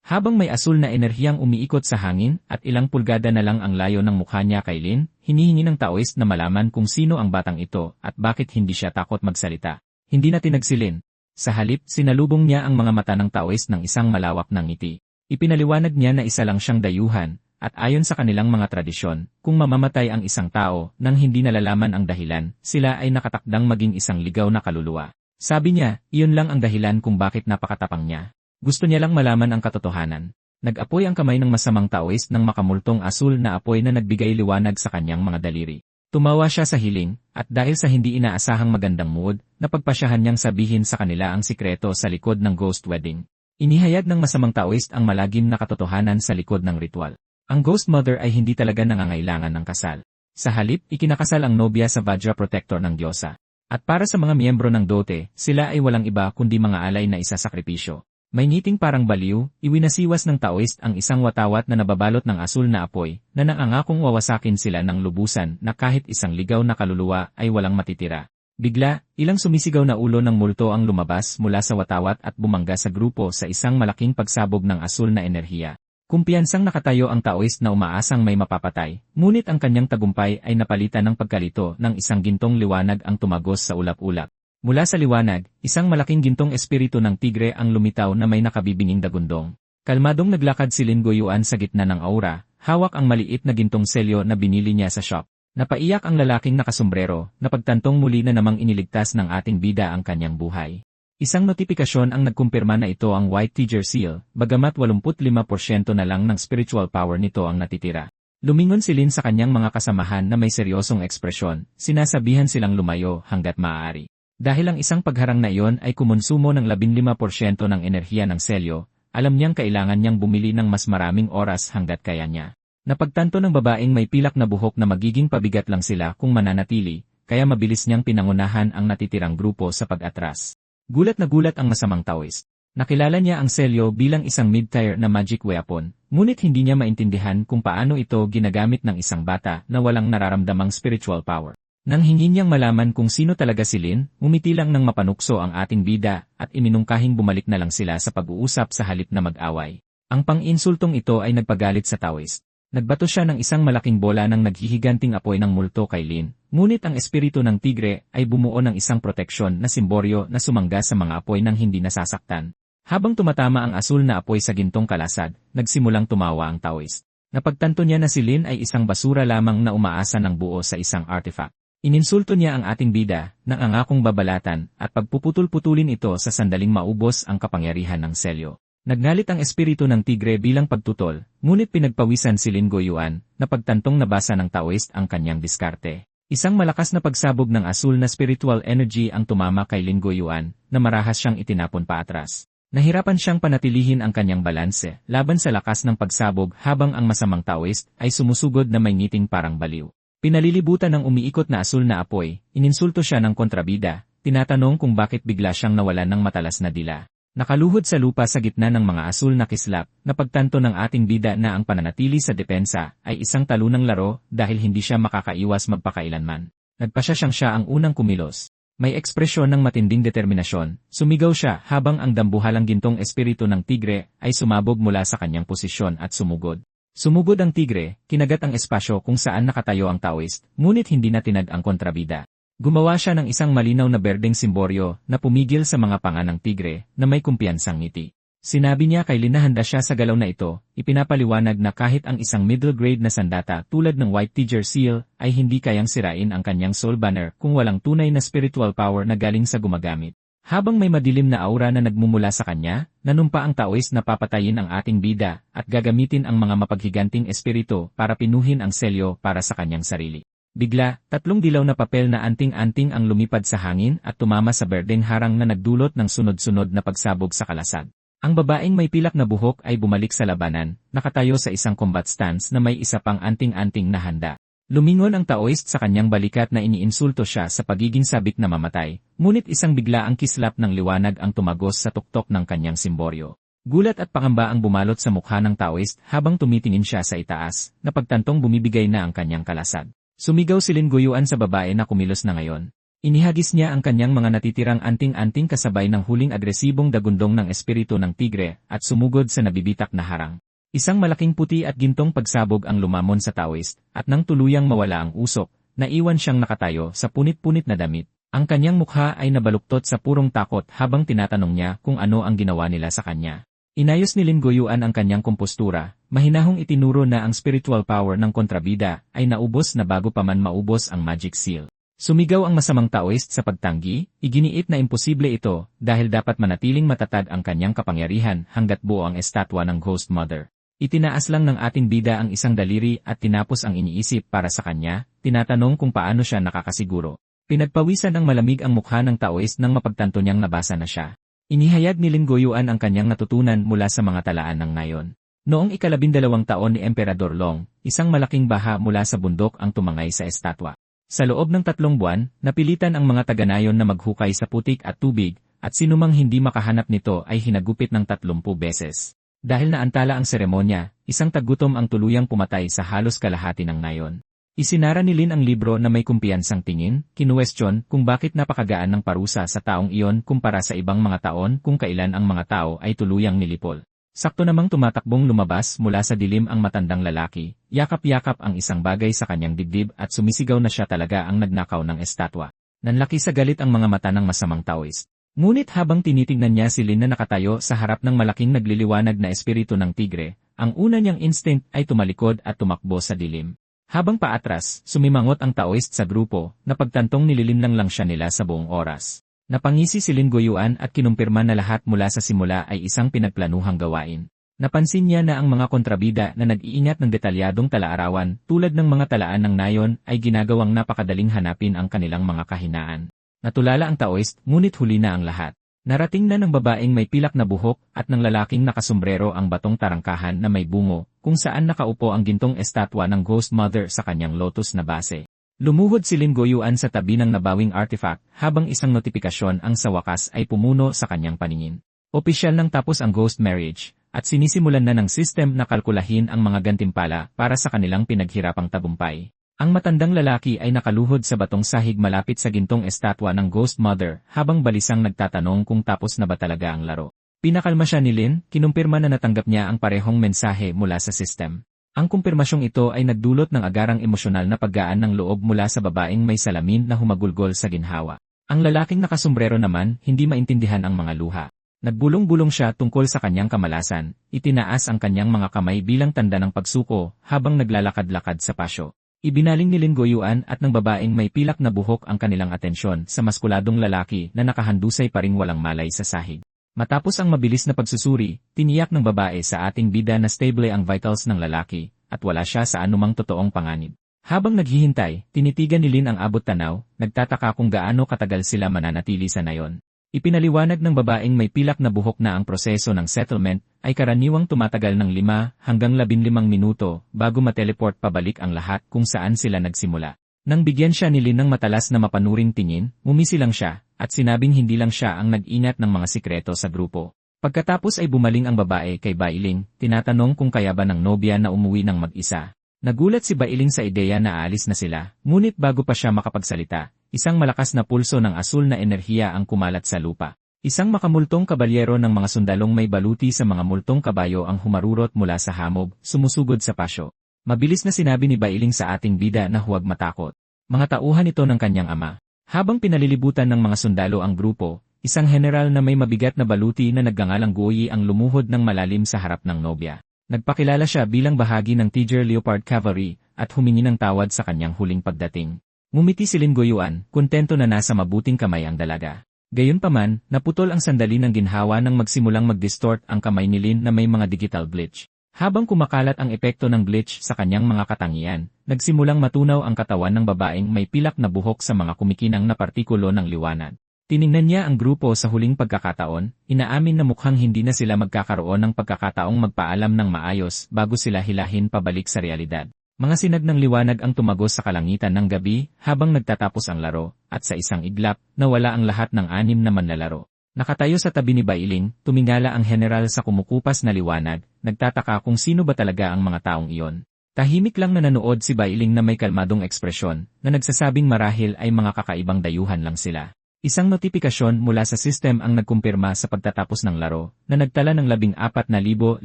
Habang may asul na enerhiyang umiikot sa hangin at ilang pulgada na lang ang layo ng mukha niya kay Lin, hinihingi ng Taoist na malaman kung sino ang batang ito at bakit hindi siya takot magsalita. Hindi na tinag si Lin. Sa halip, sinalubong niya ang mga mata ng Taoist ng isang malawak na ngiti. Ipinaliwanag niya na isa lang siyang dayuhan, at ayon sa kanilang mga tradisyon, kung mamamatay ang isang tao nang hindi nalalaman ang dahilan, sila ay nakatakdang maging isang ligaw na kaluluwa. Sabi niya, iyon lang ang dahilan kung bakit napakatapang niya. Gusto niya lang malaman ang katotohanan. Nag-apoy ang kamay ng masamang Taoist ng makamultong asul na apoy na nagbigay liwanag sa kanyang mga daliri. Tumawa siya sa hiling, at dahil sa hindi inaasahang magandang mood, napagpasyahan niyang sabihin sa kanila ang sikreto sa likod ng ghost wedding. Inihayag ng masamang Taoist ang malagim na katotohanan sa likod ng ritual. Ang Ghost Mother ay hindi talaga nangangailangan ng kasal. Sa halip, ikinakasal ang nobya sa Vajra Protector ng Diyosa. At para sa mga miyembro ng dote, sila ay walang iba kundi mga alay na isasakripisyo. May ngiting parang baliw, iwinasiwas ng Taoist ang isang watawat na nababalot ng asul na apoy, na nangangakong wawasakin sila ng lubusan na kahit isang ligaw na kaluluwa ay walang matitira. Bigla, ilang sumisigaw na ulo ng multo ang lumabas mula sa watawat at bumangga sa grupo sa isang malaking pagsabog ng asul na enerhiya. Kumpiyansang nakatayo ang Taoist na umaasang may mapapatay, ngunit ang kanyang tagumpay ay napalitan ng pagkalito ng isang gintong liwanag ang tumagos sa ulap-ulap. Mula sa liwanag, isang malaking gintong espiritu ng tigre ang lumitaw na may nakabibinging dagundong. Kalmadong naglakad si Lin Goyuan sa gitna ng aura, hawak ang maliit na gintong selyo na binili niya sa shop. Napaiyak ang lalaking nakasombrero, na pagtantong muli na namang iniligtas ng ating bida ang kanyang buhay. Isang notifikasyon ang nagkumpirma na ito ang White Tiger Seal, bagamat 85% na lang ng spiritual power nito ang natitira. Lumingon si Lin sa kanyang mga kasamahan na may seryosong ekspresyon, sinasabihan silang lumayo hanggat maaari. Dahil ang isang pagharang na iyon ay kumonsumo ng 15% ng enerhiya ng selyo, alam niyang kailangan niyang bumili ng mas maraming oras hanggat kaya niya. Napagtanto ng babaeng may pilak na buhok na magiging pabigat lang sila kung mananatili, kaya mabilis niyang pinangunahan ang natitirang grupo sa pag-atras. Gulat na gulat ang masamang Taoist. Nakilala niya ang selyo bilang isang mid-tier na magic weapon, ngunit hindi niya maintindihan kung paano ito ginagamit ng isang bata na walang nararamdamang spiritual power. Nang hingin niyang malaman kung sino talaga si Lin, umiti lang ng mapanukso ang ating bida at iminungkahing bumalik na lang sila sa pag-uusap sa halip na mag-away. Ang pang-insultong ito ay nagpagalit sa Taoist. Nagbato siya ng isang malaking bola ng naghihiganting apoy ng multo kay Lin, ngunit ang espiritu ng tigre ay bumuo ng isang proteksyon na simboryo na sumangga sa mga apoy nang hindi nasasaktan. Habang tumatama ang asul na apoy sa gintong kalasad, nagsimulang tumawa ang Taoist. Napagtanto niya na si Lin ay isang basura lamang na umaasa ng buo sa isang artifact. Ininsulto niya ang ating bida, ng angakong babalatan, at pagpuputol-putulin ito sa sandaling maubos ang kapangyarihan ng selyo. Nagnalit ang espiritu ng tigre bilang pagtutol, ngunit pinagpawisan si Lin Goyuan, na pagtantong nabasa ng Taoist ang kanyang diskarte. Isang malakas na pagsabog ng asul na spiritual energy ang tumama kay Lin Goyuan, na marahas siyang itinapon paatras. Nahirapan siyang panatilihin ang kanyang balanse, laban sa lakas ng pagsabog habang ang masamang Taoist ay sumusugod na may ngiting parang baliw. Pinalilibutan ng umiikot na asul na apoy, ininsulto siya ng kontrabida, tinatanong kung bakit bigla siyang nawalan ng matalas na dila. Nakaluhod sa lupa sa gitna ng mga asul na kislap, napagtanto ng ating bida na ang pananatili sa depensa ay isang talunang laro dahil hindi siya makakaiwas magpakailanman. Nagpasya siyang siya ang unang kumilos. May ekspresyon ng matinding determinasyon, sumigaw siya habang ang dambuhalang gintong espiritu ng tigre ay sumabog mula sa kanyang posisyon at sumugod. Sumugod ang tigre, kinagat ang espasyo kung saan nakatayo ang Taoist, ngunit hindi na tinag ang kontrabida. Gumawa siya ng isang malinaw na berdeng simboryo na pumigil sa mga panga ng tigre na may kumpiyansang ngiti. Sinabi niya kay Lin na handa siya sa galaw na ito, ipinapaliwanag na kahit ang isang middle grade na sandata tulad ng White Tiger Seal ay hindi kayang sirain ang kanyang soul banner kung walang tunay na spiritual power na galing sa gumagamit. Habang may madilim na aura na nagmumula sa kanya, nanumpa ang Taoist na papatayin ang ating bida at gagamitin ang mga mapaghiganting espiritu para pinuhin ang selyo para sa kanyang sarili. Bigla, 3 dilaw na papel na anting-anting ang lumipad sa hangin at tumama sa berdeng harang na nagdulot ng sunod-sunod na pagsabog sa kalasag. Ang babaeng may pilak na buhok ay bumalik sa labanan, nakatayo sa isang combat stance na may isa pang anting-anting na handa. Lumingon ang Taoist sa kanyang balikat na iniinsulto siya sa pagiging sabik na mamatay, ngunit isang bigla ang kislap ng liwanag ang tumagos sa tuktok ng kanyang simboryo. Gulat at pangamba ang bumalot sa mukha ng Taoist habang tumitingin siya sa itaas, na pagtantong bumibigay na ang kanyang kalasag. Sumigaw si Lin Guyuan sa babae na kumilos na ngayon. Inihagis niya ang kanyang mga natitirang anting-anting kasabay ng huling agresibong dagundong ng espiritu ng tigre at sumugod sa nabibitak na harang. Isang malaking puti at gintong pagsabog ang lumamon sa Taoist at nang tuluyang mawala ang usok, naiwan siyang nakatayo sa punit-punit na damit. Ang kanyang mukha ay nabaluktot sa purong takot habang tinatanong niya kung ano ang ginawa nila sa kanya. Inayos ni Lin Guyuan ang kanyang kompostura, mahinahong itinuro na ang spiritual power ng kontrabida ay naubos na bago pa man maubos ang magic seal. Sumigaw ang masamang Taoist sa pagtanggi, iginiit na imposible ito dahil dapat manatiling matatag ang kanyang kapangyarihan hanggat buo ang estatwa ng Ghost Mother. Itinaas lang ng ating bida ang isang daliri at tinapos ang iniisip para sa kanya, tinatanong kung paano siya nakakasiguro. Pinagpawisan ng malamig ang mukha ng Taoist nang mapagtanto niyang nabasa na siya. Inihayag ni Lin Guyuan ang kanyang natutunan mula sa mga talaan ng nayon. Noong 12 taon ni Emperador Long, isang malaking baha mula sa bundok ang tumangay sa estatwa. Sa loob ng 3 buwan, napilitan ang mga taga-nayon na maghukay sa putik at tubig, at sinumang hindi makahanap nito ay hinagupit ng 30 beses. Dahil naantala ang seremonya, isang tagutom ang tuluyang pumatay sa halos kalahati ng nayon. Isinara ni Lin ang libro na may kumpiyansang tingin, kinuwestiyon kung bakit napakagaan ng parusa sa taong iyon kumpara sa ibang mga taon kung kailan ang mga tao ay tuluyang nilipol. Sakto namang tumatakbong lumabas mula sa dilim ang matandang lalaki, yakap-yakap ang isang bagay sa kanyang dibdib at sumisigaw na siya talaga ang nagnakaw ng estatwa. Nanlaki sa galit ang mga mata ng masamang Taoist. Ngunit habang tinitignan niya si Lin na nakatayo sa harap ng malaking nagliliwanag na espiritu ng tigre, ang una niyang instinct ay tumalikod at tumakbo sa dilim. Habang paatras, sumimangot ang Taoist sa grupo, na pagtantong nililimlang lang siya nila sa buong oras. Napangisi si Lin Guyuan at kinumpirma na lahat mula sa simula ay isang pinagplanuhang gawain. Napansin niya na ang mga kontrabida na nag-iingat ng detalyadong talaarawan tulad ng mga talaan ng nayon ay ginagawang napakadaling hanapin ang kanilang mga kahinaan. Natulala ang Taoist, ngunit huli na ang lahat. Narating na ng babaeng may pilak na buhok at ng lalaking nakasombrero ang batong tarangkahan na may bungo, kung saan nakaupo ang gintong estatwa ng Ghost Mother sa kanyang lotus na base. Lumuhod si Lin Guyuan sa tabi ng nabawing artifact habang isang notifikasyon ang sa wakas ay pumuno sa kanyang paningin. Opisyal nang tapos ang ghost marriage, at sinisimulan na ng system na kalkulahin ang mga gantimpala para sa kanilang pinaghirapang tagumpay. Ang matandang lalaki ay nakaluhod sa batong sahig malapit sa gintong estatwa ng Ghost Mother habang balisang nagtatanong kung tapos na ba talaga ang laro. Pinakalma siya ni Lin, kinumpirma na natanggap niya ang parehong mensahe mula sa system. Ang kumpirmasyong ito ay nagdulot ng agarang emosyonal na paggaan ng loob mula sa babaeng may salamin na humagulgol sa ginhawa. Ang lalaking nakasombrero naman, hindi maintindihan ang mga luha. Nagbulong-bulong siya tungkol sa kanyang kamalasan, itinaas ang kanyang mga kamay bilang tanda ng pagsuko habang naglalakad-lakad sa pasyo. Ibinaling ni Lin Guyuan at ng babaeng may pilak na buhok ang kanilang atensyon sa maskuladong lalaki na nakahandusay pa ring walang malay sa sahig. Matapos ang mabilis na pagsusuri, tiniyak ng babae sa ating bida na stable ang vitals ng lalaki, at wala siya sa anumang totoong panganib. Habang naghihintay, tinitigan ni Lin ang abot tanaw, nagtataka kung gaano katagal sila mananatili sa nayon. Ipinaliwanag ng babaeng may pilak na buhok na ang proseso ng settlement ay karaniwang tumatagal ng 5 hanggang 15 minuto bago mateleport pabalik ang lahat kung saan sila nagsimula. Nang bigyan siya ni Lin ng matalas na mapanuring tingin, ngumisi lang siya, at sinabing hindi lang siya ang nag-inat ng mga sikreto sa grupo. Pagkatapos ay bumaling ang babae kay Bailing, tinatanong kung kaya ba ng nobya na umuwi ng mag-isa. Nagulat si Bailing sa ideya na aalis na sila, ngunit bago pa siya makapagsalita, isang malakas na pulso ng asul na enerhiya ang kumalat sa lupa. Isang makamultong kabalyero ng mga sundalong may baluti sa mga multong kabayo ang humarurot mula sa hamog, sumusugod sa pasyo. Mabilis na sinabi ni Bailing sa ating bida na huwag matakot. Mga tauhan ito ng kanyang ama. Habang pinalilibutan ng mga sundalo ang grupo, isang general na may mabigat na baluti na nagngangalang Guoyi ang lumuhod ng malalim sa harap ng nobya. Nagpakilala siya bilang bahagi ng Tiger Leopard Cavalry at humingi ng tawad sa kanyang huling pagdating. Ngumiti si Lin Goyuan, kontento na nasa mabuting kamay ang dalaga. Gayunpaman, naputol ang sandali ng ginhawa nang magsimulang mag-distort ang kamay ni Lin na may mga digital glitch. Habang kumakalat ang epekto ng glitch sa kanyang mga katangian, nagsimulang matunaw ang katawan ng babaeng may pilak na buhok sa mga kumikinang na partikulo ng liwanag. Tiningnan niya ang grupo sa huling pagkakataon, inaamin na mukhang hindi na sila magkakaroon ng pagkakataong magpaalam ng maayos bago sila hilahin pabalik sa realidad. Mga sinag ng liwanag ang tumagos sa kalangitan ng gabi habang nagtatapos ang laro, at sa isang iglap, nawala ang lahat ng 6 na manlalaro. Nakatayo sa tabi ni Bailing, tumingala ang general sa kumukupas na liwanag, nagtataka kung sino ba talaga ang mga taong iyon. Tahimik lang na nanood si Bailing na may kalmadong ekspresyon, na nagsasabing marahil ay mga kakaibang dayuhan lang sila. Isang notifikasyon mula sa system ang nagkumpirma sa pagtatapos ng laro, na nagtala ng 14,500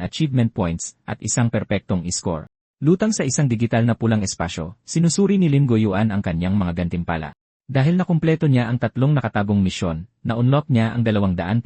achievement points at isang perpektong score. Lutang sa isang digital na pulang espasyo, sinusuri ni Lin Goyuan ang kanyang mga gantimpala. Dahil nakumpleto niya ang 3 nakatagong misyon, na-unlock niya ang 200%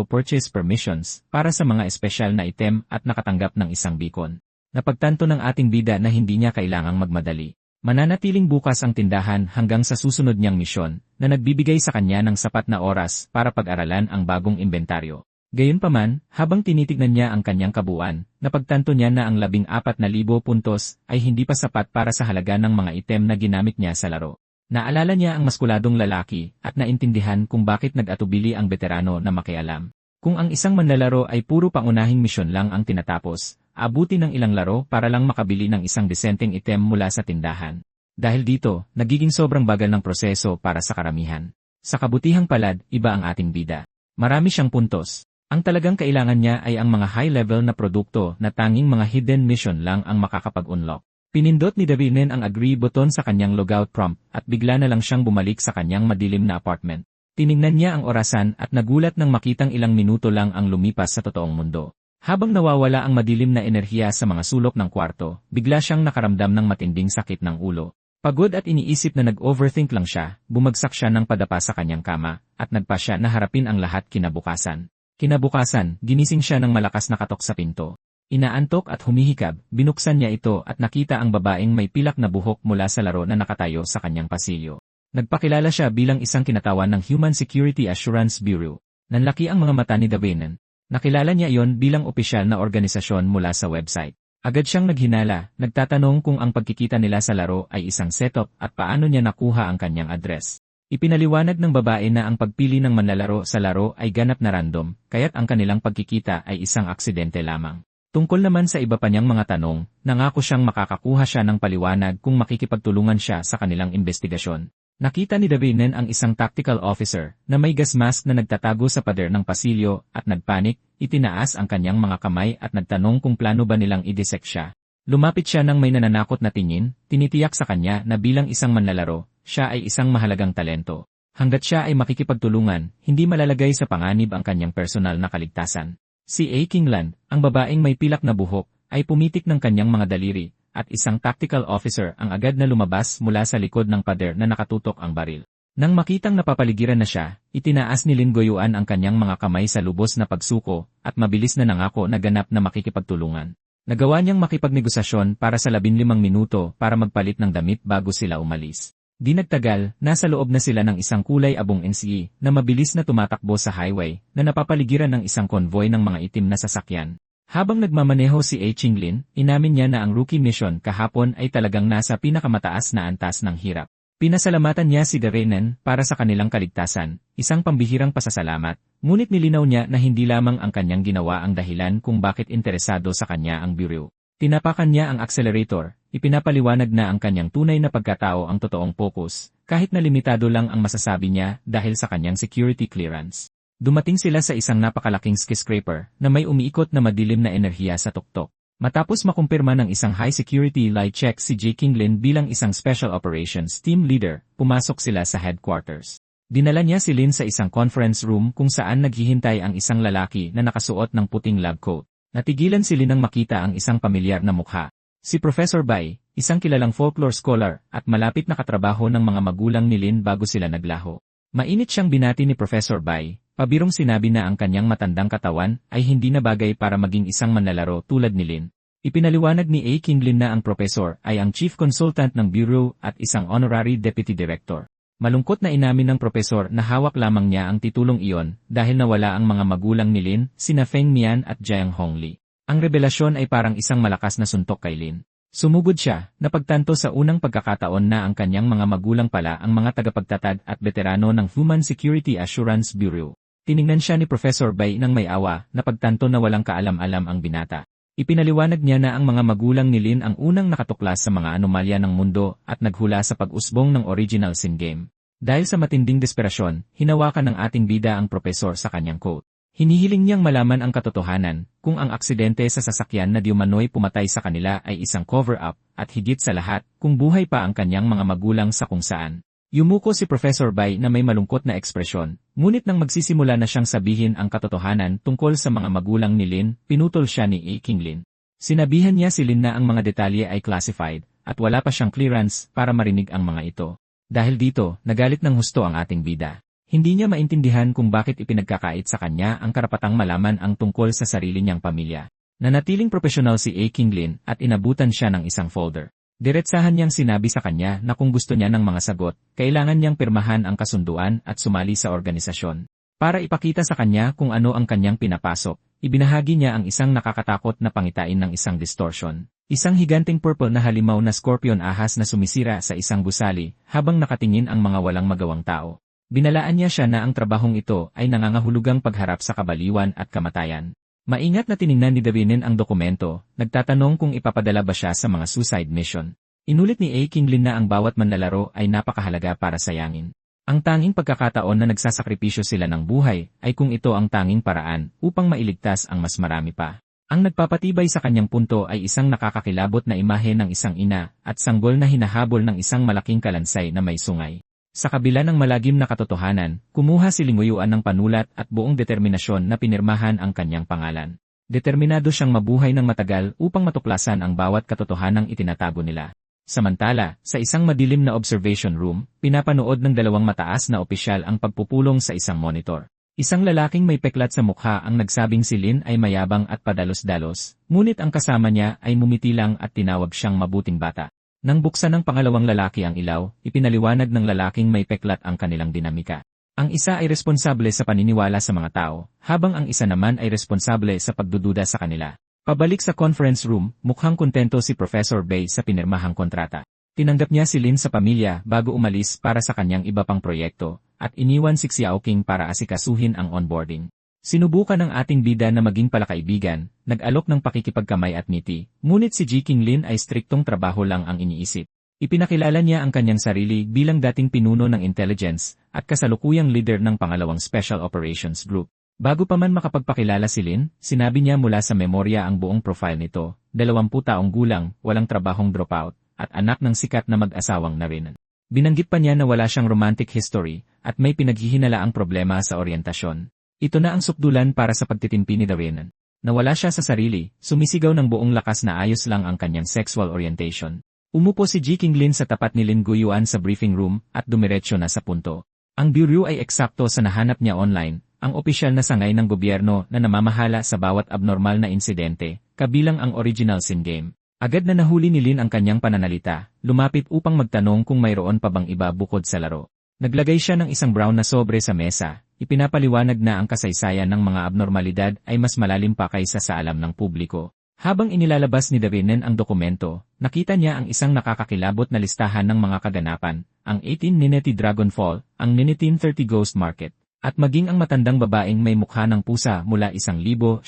purchase permissions para sa mga espesyal na item at nakatanggap ng isang beacon. Napagtanto ng ating bida na hindi niya kailangang magmadali. Mananatiling bukas ang tindahan hanggang sa susunod niyang misyon, na nagbibigay sa kanya ng sapat na oras para pag-aralan ang bagong inventaryo. Gayunpaman, habang tinitignan niya ang kanyang kabuuan, napagtanto niya na ang 14,000 puntos ay hindi pa sapat para sa halaga ng mga item na ginamit niya sa laro. Naalala niya ang maskuladong lalaki at naintindihan kung bakit nag-atubili ang veterano na makialam. Kung ang isang manlalaro ay puro pangunahing misyon lang ang tinatapos, abuti ng ilang laro para lang makabili ng isang disenteng item mula sa tindahan. Dahil dito, nagiging sobrang bagal ng proseso para sa karamihan. Sa kabutihang palad, iba ang ating bida. Marami siyang puntos. Ang talagang kailangan niya ay ang mga high-level na produkto na tanging mga hidden mission lang ang makakapag-unlock. Pinindot ni Davinen ang agree button sa kanyang logout prompt at bigla na lang siyang bumalik sa kanyang madilim na apartment. Tiningnan niya ang orasan at nagulat nang makitang ilang minuto lang ang lumipas sa totoong mundo. Habang nawawala ang madilim na enerhiya sa mga sulok ng kwarto, bigla siyang nakaramdam ng matinding sakit ng ulo. Pagod at iniisip na nag-overthink lang siya, bumagsak siya ng padapa sa kanyang kama, at nagpa siya na harapin ang lahat kinabukasan. Kinabukasan, ginising siya ng malakas na katok sa pinto. Inaantok at humihikab, binuksan niya ito at nakita ang babaeng may pilak na buhok mula sa laro na nakatayo sa kanyang pasilyo. Nagpakilala siya bilang isang kinatawan ng Human Security Assurance Bureau. Nanlaki ang mga mata ni Davinen. Nakilala niya iyon bilang opisyal na organisasyon mula sa website. Agad siyang naghinala, nagtatanong kung ang pagkikita nila sa laro ay isang setup at paano niya nakuha ang kanyang address. Ipinaliwanag ng babae na ang pagpili ng manlalaro sa laro ay ganap na random, kaya't ang kanilang pagkikita ay isang aksidente lamang. Tungkol naman sa iba pa niyang mga tanong, nangako siyang makakakuha siya ng paliwanag kung makikipagtulungan siya sa kanilang investigasyon. Nakita ni Davinen ang isang tactical officer na may gas mask na nagtatago sa pader ng pasilyo at nagpanik, itinaas ang kanyang mga kamay at nagtanong kung plano ba nilang i-dissect siya. Lumapit siya ng may nananakot na tingin, tinitiyak sa kanya na bilang isang manlalaro, siya ay isang mahalagang talento. Hanggat siya ay makikipagtulungan, hindi malalagay sa panganib ang kanyang personal na kaligtasan. Si A. Kingland, ang babaeng may pilak na buhok, ay pumitik ng kanyang mga daliri, at isang tactical officer ang agad na lumabas mula sa likod ng pader na nakatutok ang baril. Nang makitang napapaligiran na siya, itinaas ni Lin Goyuan ang kanyang mga kamay sa lubos na pagsuko, at mabilis na nangako na ganap na makikipagtulungan. Nagawa niyang makipagnegosasyon para sa 15 minuto para magpalit ng damit bago sila umalis. Di nagtagal, nasa loob na sila ng isang kulay abong NCE na mabilis na tumatakbo sa highway na napapaligiran ng isang konvoy ng mga itim na sasakyan. Habang nagmamaneho si A. Chinglin, inamin niya na ang rookie mission kahapon ay talagang nasa pinakamataas na antas ng hirap. Pinasalamatan niya si Davinen para sa kanilang kaligtasan, isang pambihirang pasasalamat, ngunit nilinaw niya na hindi lamang ang kanyang ginawa ang dahilan kung bakit interesado sa kanya ang bureau. Tinapakan niya ang accelerator, ipinapaliwanag na ang kanyang tunay na pagkatao ang totoong focus, kahit na limitado lang ang masasabi niya dahil sa kanyang security clearance. Dumating sila sa isang napakalaking skyscraper na may umiikot na madilim na enerhiya sa tuktok. Matapos makumpirma ng isang high-security lie check si J. Kinglin bilang isang Special Operations Team Leader, pumasok sila sa headquarters. Dinala niya si Lin sa isang conference room kung saan naghihintay ang isang lalaki na nakasuot ng puting lab coat. Natigilan si Lin nang makita ang isang pamilyar na mukha. Si Professor Bai, isang kilalang folklore scholar at malapit na katrabaho ng mga magulang ni Lin bago sila naglaho. Mainit siyang binati ni Professor Bai. Pabirong sinabi na ang kanyang matandang katawan ay hindi na bagay para maging isang manlalaro tulad ni Lin. Ipinaliwanag ni A. Kinglin na ang professor ay ang chief consultant ng bureau at isang honorary deputy director. Malungkot na inamin ng professor na hawak lamang niya ang titulong iyon dahil nawala ang mga magulang ni Lin, sina Feng Mian at Jiang Hongli. Ang revelasyon ay parang isang malakas na suntok kay Lin. Sumugod siya, napagtanto sa unang pagkakataon na ang kanyang mga magulang pala ang mga tagapagtatag at veterano ng Human Security Assurance Bureau. Tiningnan siya ni Professor Bai nang may awa, napagtanto na walang kaalam-alam ang binata. Ipinaliwanag niya na ang mga magulang ni Lin ang unang nakatuklas sa mga anomalya ng mundo at naghula sa pag-usbong ng original Sin Game. Dahil sa matinding desperasyon, hinawakan ng ating bida ang profesor sa kanyang coat. Hinihiling niyang malaman ang katotohanan, kung ang aksidente sa sasakyan na diumano'y pumatay sa kanila ay isang cover-up, at higit sa lahat, kung buhay pa ang kanyang mga magulang sa kung saan. Yumuko si Professor Bai na may malungkot na ekspresyon, ngunit nang magsisimula na siyang sabihin ang katotohanan tungkol sa mga magulang ni Lin, pinutol siya ni A. Kinglin. Sinabihan niya si Lin na ang mga detalye ay classified, at wala pa siyang clearance para marinig ang mga ito. Dahil dito, nagalit ng husto ang ating bida. Hindi niya maintindihan kung bakit ipinagkakait sa kanya ang karapatang malaman ang tungkol sa sarili niyang pamilya. Nanatiling profesional si A. Kinglin at inabutan siya ng isang folder. Diretsahan niyang sinabi sa kanya na kung gusto niya ng mga sagot, kailangan niyang pirmahan ang kasunduan at sumali sa organisasyon. Para ipakita sa kanya kung ano ang kanyang pinapasok, ibinahagi niya ang isang nakakatakot na pangitain ng isang distortion. Isang higanting purple na halimaw na scorpion ahas na sumisira sa isang gusali habang nakatingin ang mga walang magawang tao. Binalaan niya siya na ang trabahong ito ay nangangahulugang pagharap sa kabaliwan at kamatayan. Maingat na tiningnan ni Davinen ang dokumento, nagtatanong kung ipapadala ba siya sa mga suicide mission. Inulit ni A. Kinglin na ang bawat manlalaro ay napakahalaga para sayangin. Ang tanging pagkakataon na nagsasakripisyo sila ng buhay ay kung ito ang tanging paraan upang mailigtas ang mas marami pa. Ang nagpapatibay sa kanyang punto ay isang nakakakilabot na imahe ng isang ina at sanggol na hinahabol ng isang malaking kalansay na may sungay. Sa kabila ng malagim na katotohanan, kumuha si Linguyuan ng panulat at buong determinasyon na pinirmahan ang kanyang pangalan. Determinado siyang mabuhay ng matagal upang matuklasan ang bawat katotohanang itinatago nila. Samantala, sa isang madilim na observation room, pinapanood ng dalawang mataas na opisyal ang pagpupulong sa isang monitor. Isang lalaking may peklat sa mukha ang nagsabing si Lin ay mayabang at padalos-dalos, ngunit ang kasama niya ay mumiti lang at tinawag siyang mabuting bata. Nang buksan ng pangalawang lalaki ang ilaw, ipinaliwanag ng lalaking may peklat ang kanilang dinamika. Ang isa ay responsable sa paniniwala sa mga tao, habang ang isa naman ay responsable sa pagdududa sa kanila. Pabalik sa conference room, mukhang kontento si Professor Bai sa pinirmahang kontrata. Tinanggap niya si Lin sa pamilya bago umalis para sa kanyang iba pang proyekto, at iniwan si Xiaoqing para asikasuhin ang onboarding. Sinubukan ng ating bida na maging palakaibigan, nag-alok ng pakikipagkamay at ngiti, ngunit si J. Kinglin ay striktong trabaho lang ang iniisip. Ipinakilala niya ang kanyang sarili bilang dating pinuno ng intelligence at kasalukuyang leader ng pangalawang Special Operations Group. Bago pa man makapagpakilala si Lin, sinabi niya mula sa memorya ang buong profile nito, 20 taong gulang, walang trabahong dropout, at anak ng sikat na mag-asawang Narinan. Binanggit pa niya na wala siyang romantic history at may pinaghihinalaang problema sa oryentasyon. Ito na ang sukdulan para sa pagtitimpi ni Narinan. Nawala siya sa sarili, sumisigaw ng buong lakas na ayos lang ang kanyang sexual orientation. Umupo si J. Kinglin sa tapat ni Lin Guyuan sa briefing room at dumiretso na sa punto. Ang bureau ay eksakto sa nahanap niya online, ang opisyal na sangay ng gobyerno na namamahala sa bawat abnormal na insidente, kabilang ang original Sin Game. Agad na nahuli ni Lin ang kanyang pananalita, lumapit upang magtanong kung mayroon pa bang iba bukod sa laro. Naglagay siya ng isang brown na sobre sa mesa, ipinapaliwanag na ang kasaysayan ng mga abnormalidad ay mas malalim pa kaysa sa alam ng publiko. Habang inilalabas ni Davinen ang dokumento, nakita niya ang isang nakakakilabot na listahan ng mga kaganapan, ang 18 Ninety Dragonfall, ang 1930 Ghost Market, at maging ang matandang babaeng may mukha ng pusa mula 1962.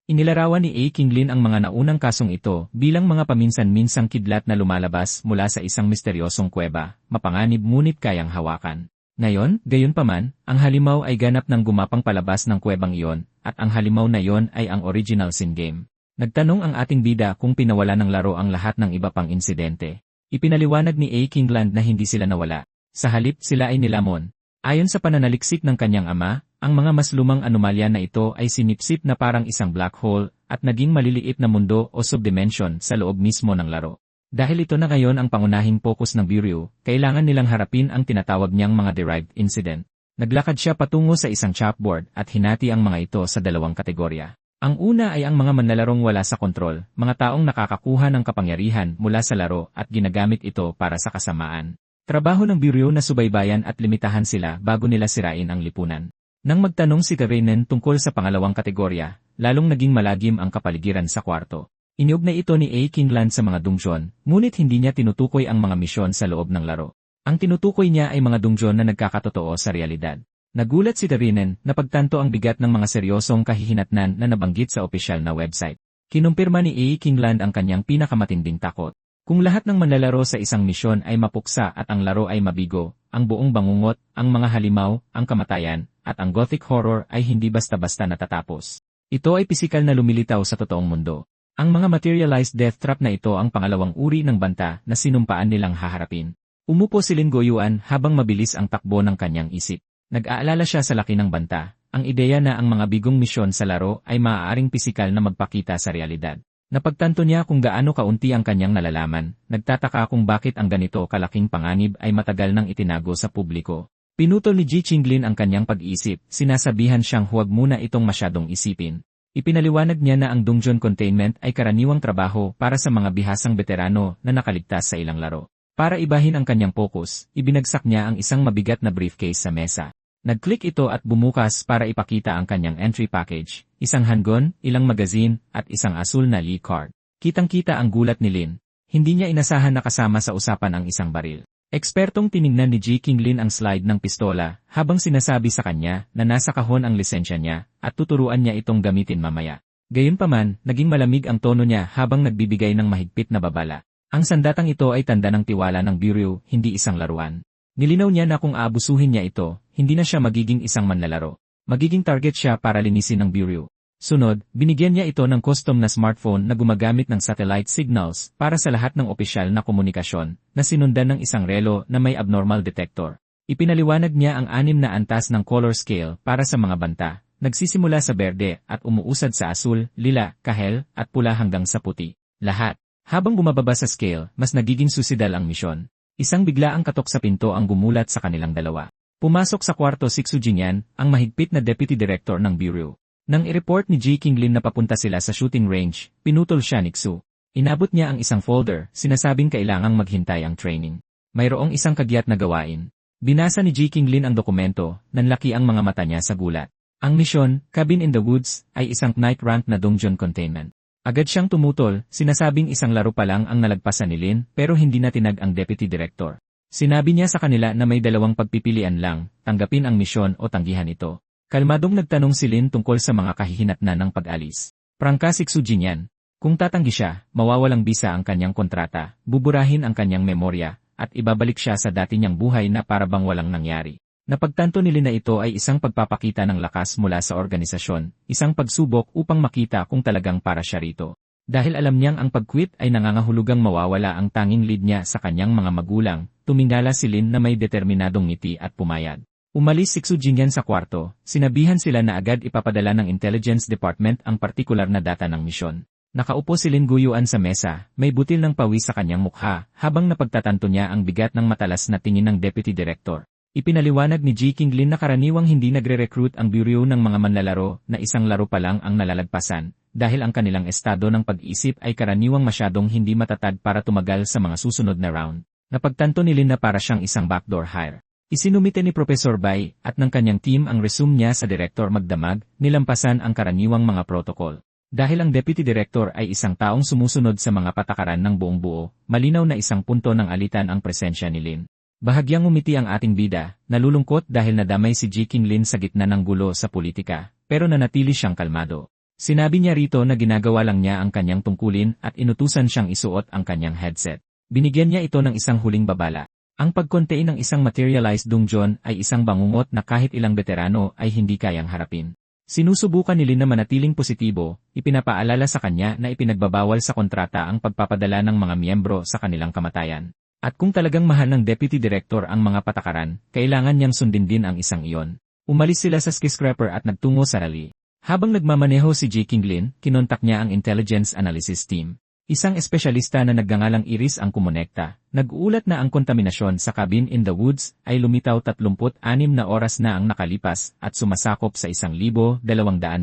Inilarawan ni A. Kinglin ang mga naunang kasong ito bilang mga paminsan-minsang kidlat na lumalabas mula sa isang misteryosong kuweba, mapanganib ngunit kayang hawakan. Ngayon, gayunpaman, ang halimaw ay ganap ng gumapang palabas ng kuwebang iyon, at ang halimaw na iyon ay ang original sin game. Nagtanong ang ating bida kung pinawala ng laro ang lahat ng iba pang insidente. Ipinaliwanag ni A. Kingland na hindi sila nawala. Sa halip sila ay nilamon. Ayon sa pananaliksik ng kanyang ama, ang mga mas lumang anomalya na ito ay sinipsip na parang isang black hole at naging maliliit na mundo o subdimension sa loob mismo ng laro. Dahil ito na ngayon ang pangunahing focus ng Bureau, kailangan nilang harapin ang tinatawag niyang mga derived incident. Naglakad siya patungo sa isang chalkboard at hinati ang mga ito sa dalawang kategorya. Ang una ay ang mga manlalarong wala sa kontrol, mga taong nakakakuha ng kapangyarihan mula sa laro at ginagamit ito para sa kasamaan. Trabaho ng Bureau na subaybayan at limitahan sila bago nila sirain ang lipunan. Nang magtanong si Karinen tungkol sa pangalawang kategorya, lalong naging malagim ang kapaligiran sa kwarto. Iniugnay ito ni A. Kingland sa mga dungsyon, ngunit hindi niya tinutukoy ang mga misyon sa loob ng laro. Ang tinutukoy niya ay mga dungsyon na nagkakatotoo sa realidad. Nagulat si Karinen na pagtanto ang bigat ng mga seryosong kahihinatnan na nabanggit sa opisyal na website. Kinumpirma ni A. Kingland ang kanyang pinakamatinding takot. Kung lahat ng manlalaro sa isang misyon ay mapuksa at ang laro ay mabigo, ang buong bangungot, ang mga halimaw, ang kamatayan, at ang gothic horror ay hindi basta-basta natatapos. Ito ay pisikal na lumilitaw sa totoong mundo. Ang mga materialized death trap na ito ang pangalawang uri ng banta na sinumpaan nilang haharapin. Umupo si Lin Goyuan habang mabilis ang takbo ng kanyang isip. Nag-aalala siya sa laki ng banta, ang ideya na ang mga bigong misyon sa laro ay maaaring pisikal na magpakita sa realidad. Napagtanto niya kung gaano kaunti ang kanyang nalalaman, nagtataka kung bakit ang ganito kalaking panganib ay matagal nang itinago sa publiko. Pinutol ni Ji Qinglin ang kanyang pag-iisip, sinasabihan siyang huwag muna itong masyadong isipin. Ipinaliwanag niya na ang dungeon containment ay karaniwang trabaho para sa mga bihasang veterano na nakaligtas sa ilang laro. Para ibahin ang kanyang focus, ibinagsak niya ang isang mabigat na briefcase sa mesa. Nag-click ito at bumukas para ipakita ang kanyang entry package, isang handgun, ilang magazine, at isang asul na Lee card. Kitang-kita ang gulat ni Lin. Hindi niya inasahan na kasama sa usapan ang isang baril. Ekspertong tiningnan ni Ji Qinglin ang slide ng pistola habang sinasabi sa kanya na nasa kahon ang lisensya niya at tuturuan niya itong gamitin mamaya. Gayunpaman, naging malamig ang tono niya habang nagbibigay ng mahigpit na babala. Ang sandatang ito ay tanda ng tiwala ng Bureau, hindi isang laruan. Nilinaw niya na kung aabusuhin niya ito, hindi na siya magiging isang manlalaro. Magiging target siya para linisin ng Bureau. Sunod, binigyan niya ito ng custom na smartphone na gumagamit ng satellite signals para sa lahat ng opisyal na komunikasyon, na sinundan ng isang relo na may abnormal detector. Ipinaliwanag niya ang 6 na antas ng color scale para sa mga banta, nagsisimula sa berde at umuusad sa asul, lila, kahel, at pula hanggang sa puti. Lahat. Habang bumababa sa scale, mas nagiging susidal ang misyon. Isang biglaang katok sa pinto ang gumulat sa kanilang dalawa. Pumasok sa kwarto si Xu Jinyan, ang mahigpit na deputy director ng Bureau. Nang i-report ni Ji Qinglin na papunta sila sa shooting range, pinutol siya ni Xu. Inabot niya ang isang folder, sinasabing kailangang maghintay ang training. Mayroong isang kagyat na gawain. Binasa ni Ji Qinglin ang dokumento, nanlaki ang mga mata niya sa gulat. Ang misyon, Cabin in the Woods, ay isang knight rank na dungeon containment. Agad siyang tumutol, sinasabing isang laro pa lang ang nalagpasan ni Lin pero hindi na tinag ang deputy director. Sinabi niya sa kanila na may dalawang pagpipilian lang, tanggapin ang misyon o tanggihan ito. Kalmadong nagtanong si Lin tungkol sa mga kahihinatnan ng pag-alis. Prangka si Xu Jinyan. Kung tatanggi siya, mawawalang bisa ang kanyang kontrata, buburahin ang kanyang memorya, at ibabalik siya sa dati niyang buhay na parabang walang nangyari. Napagtanto ni Lin na ito ay isang pagpapakita ng lakas mula sa organisasyon, isang pagsubok upang makita kung talagang para siya rito. Dahil alam niyang ang pag-quit ay nangangahulugang mawawala ang tanging lead niya sa kanyang mga magulang, tumingala si Lin na may determinadong ngiti at pumayag. Umalis si Xu Jinyan sa kwarto, sinabihan sila na agad ipapadala ng Intelligence Department ang partikular na data ng misyon. Nakaupo si Lin Guyuan sa mesa, may butil ng pawis sa kanyang mukha, habang napagtatanto niya ang bigat ng matalas na tingin ng Deputy Director. Ipinaliwanag ni Ji Qinglin na karaniwang hindi nagre-recruit ang Bureau ng mga manlalaro na isang laro pa lang ang nalalagpasan, dahil ang kanilang estado ng pag-isip ay karaniwang masyadong hindi matatag para tumagal sa mga susunod na round. Napagtanto ni Lin na para siyang isang backdoor hire. Isinumite ni Professor Bai at ng kanyang team ang resume niya sa Direktor Magdamag, nilampasan ang karaniwang mga protocol. Dahil ang Deputy Director ay isang taong sumusunod sa mga patakaran ng buong buo, malinaw na isang punto ng alitan ang presensya ni Lin. Bahagyang umiti ang ating bida, nalulungkot dahil nadamay si Ji Qinglin sa gitna ng gulo sa politika, pero nanatili siyang kalmado. Sinabi niya rito na ginagawa lang niya ang kanyang tungkulin at inutusan siyang isuot ang kanyang headset. Binigyan niya ito ng isang huling babala. Ang pagkontain ng isang materialized dungeon ay isang bangungot na kahit ilang veterano ay hindi kayang harapin. Sinusubukan ni Lin na manatiling positibo, ipinapaalala sa kanya na ipinagbabawal sa kontrata ang pagpapadala ng mga miyembro sa kanilang kamatayan. At kung talagang mahal ng Deputy Director ang mga patakaran, kailangan niyang sundin din ang isang iyon. Umalis sila sa skyscraper at nagtungo sa rally. Habang nagmamaneho si J. Kinglin, kinontak niya ang Intelligence Analysis Team. Isang espesyalista na nagngangalang Iris ang kumonekta. Nag-uulat na ang kontaminasyon sa cabin in the woods ay lumitaw 36 na oras na ang nakalipas at sumasakop sa 1,200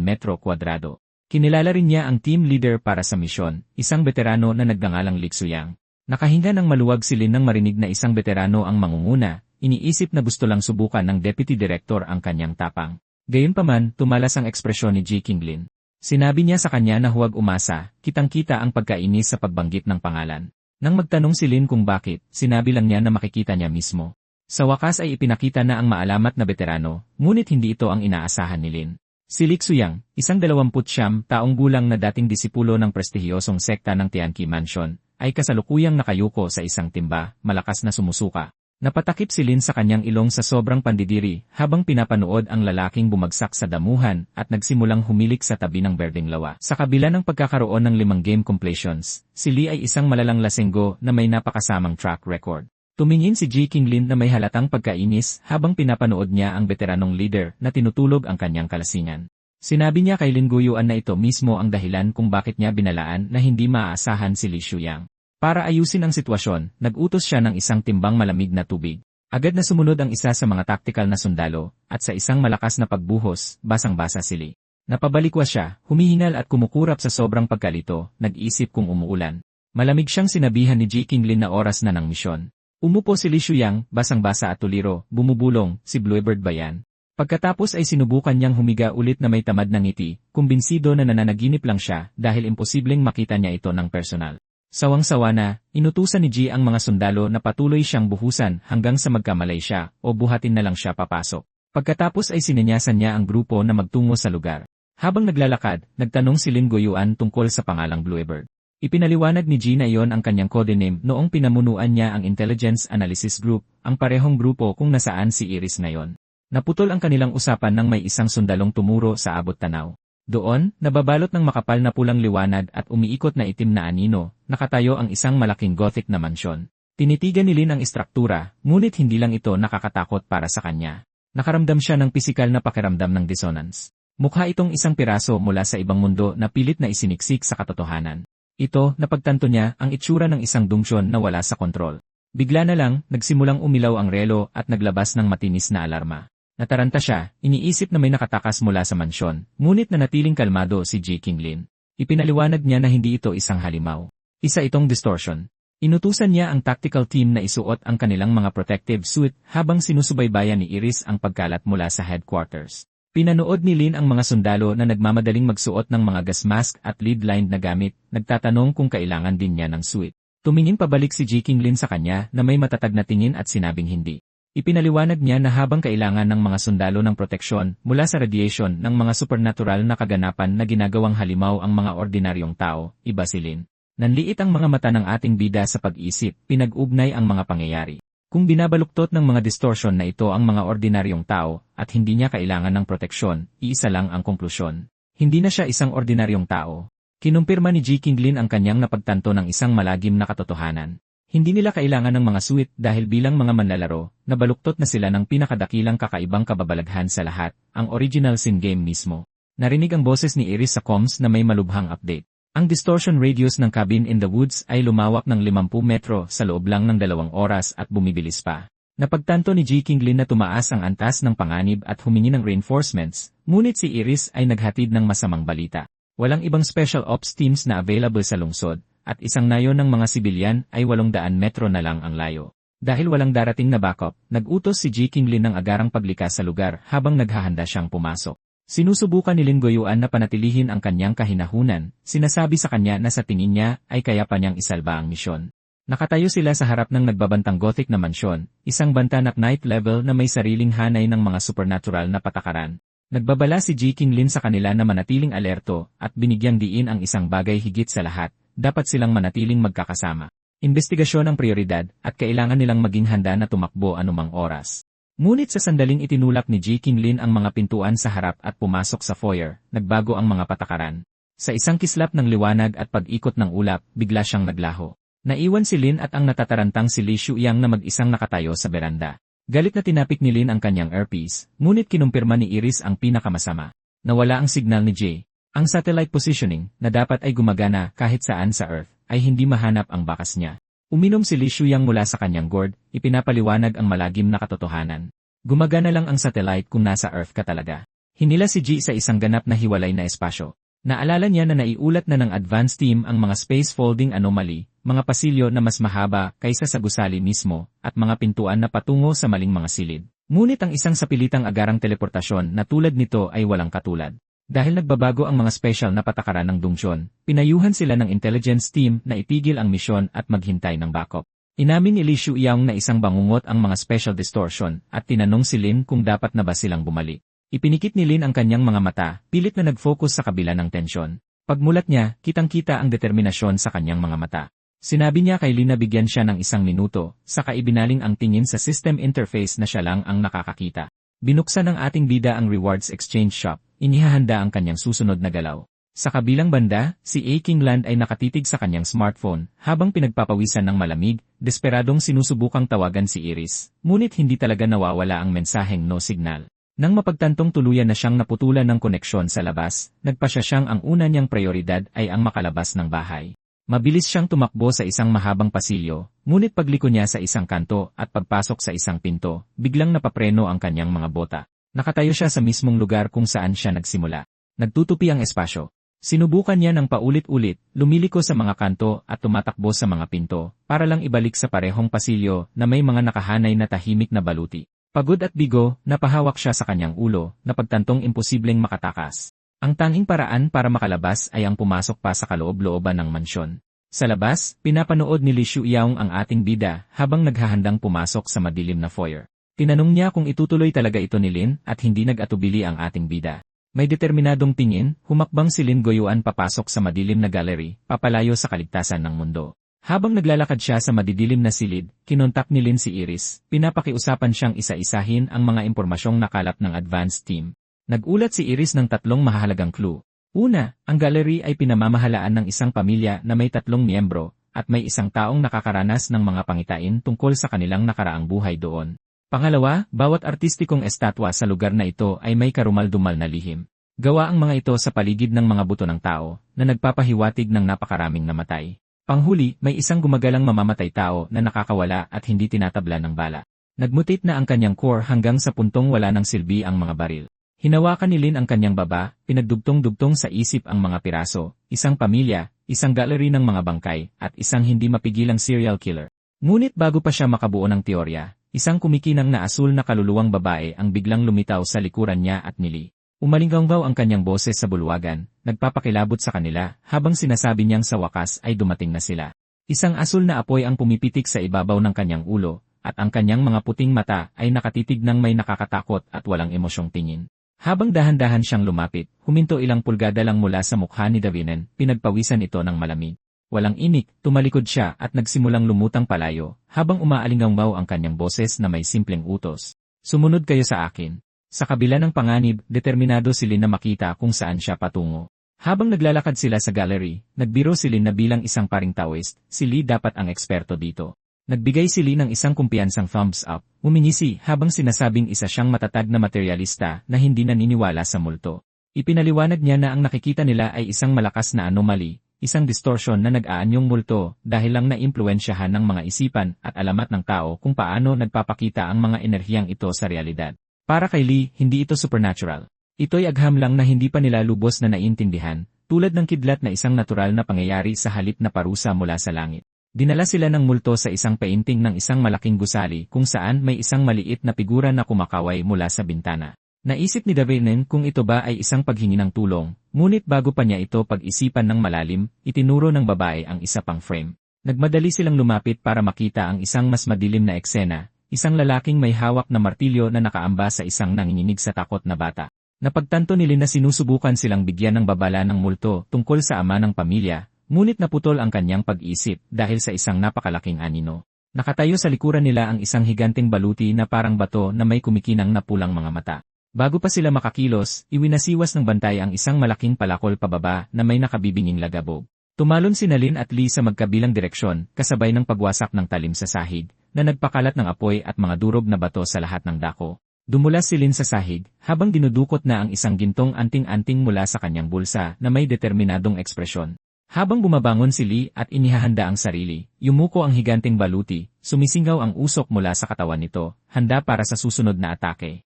metro kwadrado. Kinilala rin niya ang team leader para sa misyon, isang veterano na nagngangalang Lik Suyang. Nakahinga ng maluwag si Lin nang marinig na isang veterano ang mangunguna, iniisip na gusto lang subukan ng Deputy Director ang kanyang tapang. Gayunpaman, tumalas ang ekspresyon ni J. Kinglin. Sinabi niya sa kanya na huwag umasa, kitang-kita ang pagkainis sa pagbanggit ng pangalan. Nang magtanong si Lin kung bakit, sinabi lang niya na makikita niya mismo. Sa wakas ay ipinakita na ang maalamat na veterano, ngunit hindi ito ang inaasahan ni Lin. Si Lik Suyang, isang 29 taong gulang na dating disipulo ng prestihiyosong sekta ng Tianqi Mansion, ay kasalukuyang nakayuko sa isang timba, malakas na sumusuka. Napatakip si Lin sa kanyang ilong sa sobrang pandidiri habang pinapanood ang lalaking bumagsak sa damuhan at nagsimulang humilik sa tabi ng berdeng lawa. Sa kabila ng pagkakaroon ng 5 game completions, si Lee ay isang malalang lasenggo na may napakasamang track record. Tumingin si J. Kinglin na may halatang pagkainis habang pinapanood niya ang veteranong leader na tinutulog ang kanyang kalasingan. Sinabi niya kay Lin Guyuan na ito mismo ang dahilan kung bakit niya binalaan na hindi maaasahan si Li Shuyang. Para ayusin ang sitwasyon, nag-utos siya ng isang timbang malamig na tubig. Agad na sumunod ang isa sa mga taktikal na sundalo, at sa isang malakas na pagbuhos, basang-basa si Lee. Napabalikwas siya, humihingal at kumukurap sa sobrang pagkalito, nag-isip kung umuulan. Malamig siyang sinabihan ni J. Kinglin na oras na ng misyon. Umupo si Li Shuyang, basang-basa at tuliro, bumubulong, si Bluebird ba yan? Pagkatapos ay sinubukan niyang humiga ulit na may tamad ng ngiti, kumbinsido na nananaginip lang siya dahil imposibleng makita niya ito ng personal. Sawang-sawa na, inutusan ni G ang mga sundalo na patuloy siyang buhusan hanggang sa magkamalay siya o buhatin na lang siya papasok. Pagkatapos ay sinenyasan niya ang grupo na magtungo sa lugar. Habang naglalakad, nagtanong si Lin Guyuan tungkol sa pangalang Bluebird. Ipinaliwanag ni G na iyon ang kanyang codename noong pinamunuan niya ang Intelligence Analysis Group, ang parehong grupo kung nasaan si Iris ngayon. Naputol ang kanilang usapan nang may isang sundalong tumuro sa abot tanaw. Doon, nababalot ng makapal na pulang liwanag at umiikot na itim na anino, nakatayo ang isang malaking Gothic na mansyon. Tinitigan ni Lin ang istruktura, ngunit hindi lang ito nakakatakot para sa kanya. Nakaramdam siya ng pisikal na pakiramdam ng dissonance. Mukha itong isang piraso mula sa ibang mundo na pilit na isiniksik sa katotohanan. Ito, napagtanto niya, ang itsura ng isang dungsyon na wala sa kontrol. Bigla na lang, nagsimulang umilaw ang relo at naglabas ng matinis na alarma. Nataranta siya, iniisip na may nakatakas mula sa mansyon, ngunit nanatiling kalmado si J. Kinglin. Ipinaliwanag niya na hindi ito isang halimaw. Isa itong distortion. Inutusan niya ang tactical team na isuot ang kanilang mga protective suit habang sinusubaybayan ni Iris ang pagkalat mula sa headquarters. Pinanood ni Lin ang mga sundalo na nagmamadaling magsuot ng mga gas mask at lead-lined na gamit, nagtatanong kung kailangan din niya ng suit. Tumingin pabalik si J. Kinglin sa kanya na may matatag na tingin at sinabing hindi. Ipinaliwanag niya na habang kailangan ng mga sundalo ng proteksyon mula sa radiation ng mga supernatural na kaganapan na ginagawang halimaw ang mga ordinaryong tao, iba si Lin. Nanliit ang mga mata ng ating bida sa pag-isip, pinag-ugnay ang mga pangyayari. Kung binabaluktot ng mga distortion na ito ang mga ordinaryong tao at hindi niya kailangan ng proteksyon, iisa lang ang konklusyon. Hindi na siya isang ordinaryong tao. Kinumpirma ni J. Kinglin ang kanyang napagtanto ng isang malagim na katotohanan. Hindi nila kailangan ng mga suit dahil bilang mga manlalaro, nabaluktot na sila ng pinakadakilang kakaibang kababalaghan sa lahat, ang original Sin game mismo. Narinig ang boses ni Iris sa comms na may malubhang update. Ang distortion radius ng cabin in the woods ay lumawak ng 50 metro sa loob lang ng 2 oras at bumibilis pa. Napagtanto ni J. Kinglin na tumaas ang antas ng panganib at humingi ng reinforcements, ngunit si Iris ay naghatid ng masamang balita. Walang ibang special ops teams na available sa lungsod, at isang nayon ng mga sibilyan ay 800 metro na lang ang layo. Dahil walang darating na backup, nag-utos si J. Kinglin ng agarang paglikas sa lugar habang naghahanda siyang pumasok. Sinusubukan ni Lin Guyuan na panatilihin ang kanyang kahinahunan, sinasabi sa kanya na sa tingin niya ay kaya pa niyang isalba ang misyon. Nakatayo sila sa harap ng nagbabantang Gothic na mansyon, isang bantanak night level na may sariling hanay ng mga supernatural na patakaran. Nagbabala si J. Kinglin sa kanila na manatiling alerto at binigyang diin ang isang bagay higit sa lahat. Dapat silang manatiling magkakasama. Investigasyon ang prioridad at kailangan nilang maging handa na tumakbo anumang oras. Ngunit sa sandaling itinulak ni Ji Qinglin ang mga pintuan sa harap at pumasok sa foyer, nagbago ang mga patakaran. Sa isang kislap ng liwanag at pag-ikot ng ulap, bigla siyang naglaho. Naiwan si Lin at ang natatarantang si Li Shuyan na mag-isang nakatayo sa beranda. Galit na tinapik ni Lin ang kanyang earpiece, ngunit kinumpirma ni Iris ang pinakamasama. Nawala ang signal ni Jay. Ang satellite positioning, na dapat ay gumagana kahit saan sa Earth, ay hindi mahanap ang bakas niya. Uminom si Li Shuyan mula sa kanyang gourd, ipinapaliwanag ang malagim na katotohanan. Gumagana lang ang satellite kung nasa Earth ka talaga. Hinila si Ji sa isang ganap na hiwalay na espasyo. Naalala niya na naiulat na ng advance team ang mga space folding anomaly, mga pasilyo na mas mahaba kaysa sa gusali mismo, at mga pintuan na patungo sa maling mga silid. Ngunit ang isang sapilitang agarang teleportasyon na tulad nito ay walang katulad. Dahil nagbabago ang mga special na patakaran ng Dongjuan, pinayuhan sila ng intelligence team na itigil ang misyon at maghintay ng backup. Inamin ni Li Shuyan na isang bangungot ang mga special distortion at tinanong si Lin kung dapat na ba silang bumalik. Ipinikit ni Lin ang kanyang mga mata, pilit na nag-focus sa kabila ng tensyon. Pagmulat niya, kitang-kita ang determinasyon sa kanyang mga mata. Sinabi niya kay Lin na bigyan siya ng 1 minuto, saka ibinaling ang tingin sa system interface na siya lang ang nakakakita. Binuksan ng ating bida ang rewards exchange shop, inihahanda ang kanyang susunod na galaw. Sa kabilang banda, si A. Kingland ay nakatitig sa kanyang smartphone, habang pinagpapawisan ng malamig, desperadong sinusubukang tawagan si Iris, ngunit hindi talaga nawawala ang mensaheng no signal. Nang mapagtantong tuluyan na siyang naputulan ng koneksyon sa labas, nagpasya siyang ang una niyang prioridad ay ang makalabas ng bahay. Mabilis siyang tumakbo sa isang mahabang pasilyo, ngunit pagliko niya sa isang kanto at pagpasok sa isang pinto, biglang napapreno ang kanyang mga bota. Nakatayo siya sa mismong lugar kung saan siya nagsimula. Nagtutupi ang espasyo. Sinubukan niya ng paulit-ulit, lumiliko sa mga kanto at tumatakbo sa mga pinto, para lang ibalik sa parehong pasilyo na may mga nakahanay na tahimik na baluti. Pagod at bigo, napahawak siya sa kanyang ulo, na pagtantong imposibleng makatakas. Ang tanging paraan para makalabas ay ang pumasok pa sa kaloob-looban ng mansyon. Sa labas, pinapanood ni Li Shuyan ang ating bida habang naghahandang pumasok sa madilim na foyer. Tinanong niya kung itutuloy talaga ito ni Lin at hindi nag-atubili ang ating bida. May determinadong tingin, humakbang si Lin Goyuan papasok sa madilim na gallery, papalayo sa kaligtasan ng mundo. Habang naglalakad siya sa madidilim na silid, kinontak ni Lin si Iris, pinapakiusapan siyang isa-isahin ang mga impormasyong nakalap ng advance team. Nagulat si Iris ng 3 mahalagang clue. Una, ang gallery ay pinamamahalaan ng isang pamilya na may 3 miyembro, at may isang taong nakakaranas ng mga pangitain tungkol sa kanilang nakaraang buhay doon. Pangalawa, bawat artistikong estatwa sa lugar na ito ay may karumal-dumal na lihim. Gawa ang mga ito sa paligid ng mga buto ng tao, na nagpapahiwatig ng napakaraming namatay. Panghuli, may isang gumagalang mamamatay tao na nakakawala at hindi tinatabla ng bala. Nagmutit na ang kanyang core hanggang sa puntong wala ng silbi ang mga baril. Hinawakan ni Lin ang kanyang baba, pinagdugtong-dugtong sa isip ang mga piraso, isang pamilya, isang gallery ng mga bangkay, at isang hindi mapigilang serial killer. Ngunit bago pa siya makabuo ng teorya, isang kumikinang na asul na kaluluwang babae ang biglang lumitaw sa likuran niya at ni Li. Umalinggaw ang kanyang boses sa bulwagan, nagpapakilabot sa kanila, habang sinasabi niyang sa wakas ay dumating na sila. Isang asul na apoy ang pumipitik sa ibabaw ng kanyang ulo, at ang kanyang mga puting mata ay nakatitig ng may nakakatakot at walang emosyong tingin. Habang dahan-dahan siyang lumapit, huminto ilang pulgada lang mula sa mukha ni Davinen, pinagpawisan ito ng malamig. Walang inik, tumalikod siya at nagsimulang lumutang palayo, habang umaalinggaw ang kanyang boses na may simpleng utos. Sumunod kayo sa akin. Sa kabila ng panganib, determinado si Lin na makita kung saan siya patungo. Habang naglalakad sila sa gallery, nagbiro si Lin na bilang isang paring Taoist, si Li dapat ang eksperto dito. Nagbigay si Li ng isang kumpiyansang thumbs up, umingisi habang sinasabing isa siyang matatag na materialista na hindi naniniwala sa multo. Ipinaliwanag niya na ang nakikita nila ay isang malakas na anomaly, isang distortion na nag-aanyong multo dahil lang naimpluwensyahan ng mga isipan at alamat ng tao kung paano nagpapakita ang mga enerhiyang ito sa realidad. Para kay Li, hindi ito supernatural. Ito'y agham lang na hindi pa nila lubos na naiintindihan, tulad ng kidlat na isang natural na pangyayari sa halip na parusa mula sa langit. Dinala sila ng multo sa isang painting ng isang malaking gusali kung saan may isang maliit na figura na kumakaway mula sa bintana. Naisip ni Davinen kung ito ba ay isang paghingi ng tulong, ngunit bago pa niya ito pag-isipan ng malalim, itinuro ng babae ang isa pang frame. Nagmadali silang lumapit para makita ang isang mas madilim na eksena, isang lalaking may hawak na martilyo na nakaamba sa isang nanginginig sa takot na bata. Napagtanto nila na sinusubukan silang bigyan ng babala ng multo tungkol sa ama ng pamilya, ngunit naputol ang kanyang pag-isip dahil sa isang napakalaking anino. Nakatayo sa likuran nila ang isang higanting baluti na parang bato na may kumikinang na pulang mga mata. Bago pa sila makakilos, iwinasiwas ng bantay ang isang malaking palakol pababa na may nakabibinging lagabog. Tumalon si Lin at Lee sa magkabilang direksyon, kasabay ng pagwasak ng talim sa sahig, na nagpakalat ng apoy at mga durog na bato sa lahat ng dako. Dumulas si Lin sa sahig, habang dinudukot na ang isang gintong anting-anting mula sa kanyang bulsa na may determinadong ekspresyon. Habang bumabangon si Lee at inihahanda ang sarili, yumuko ang higanting baluti, sumisingaw ang usok mula sa katawan nito, handa para sa susunod na atake.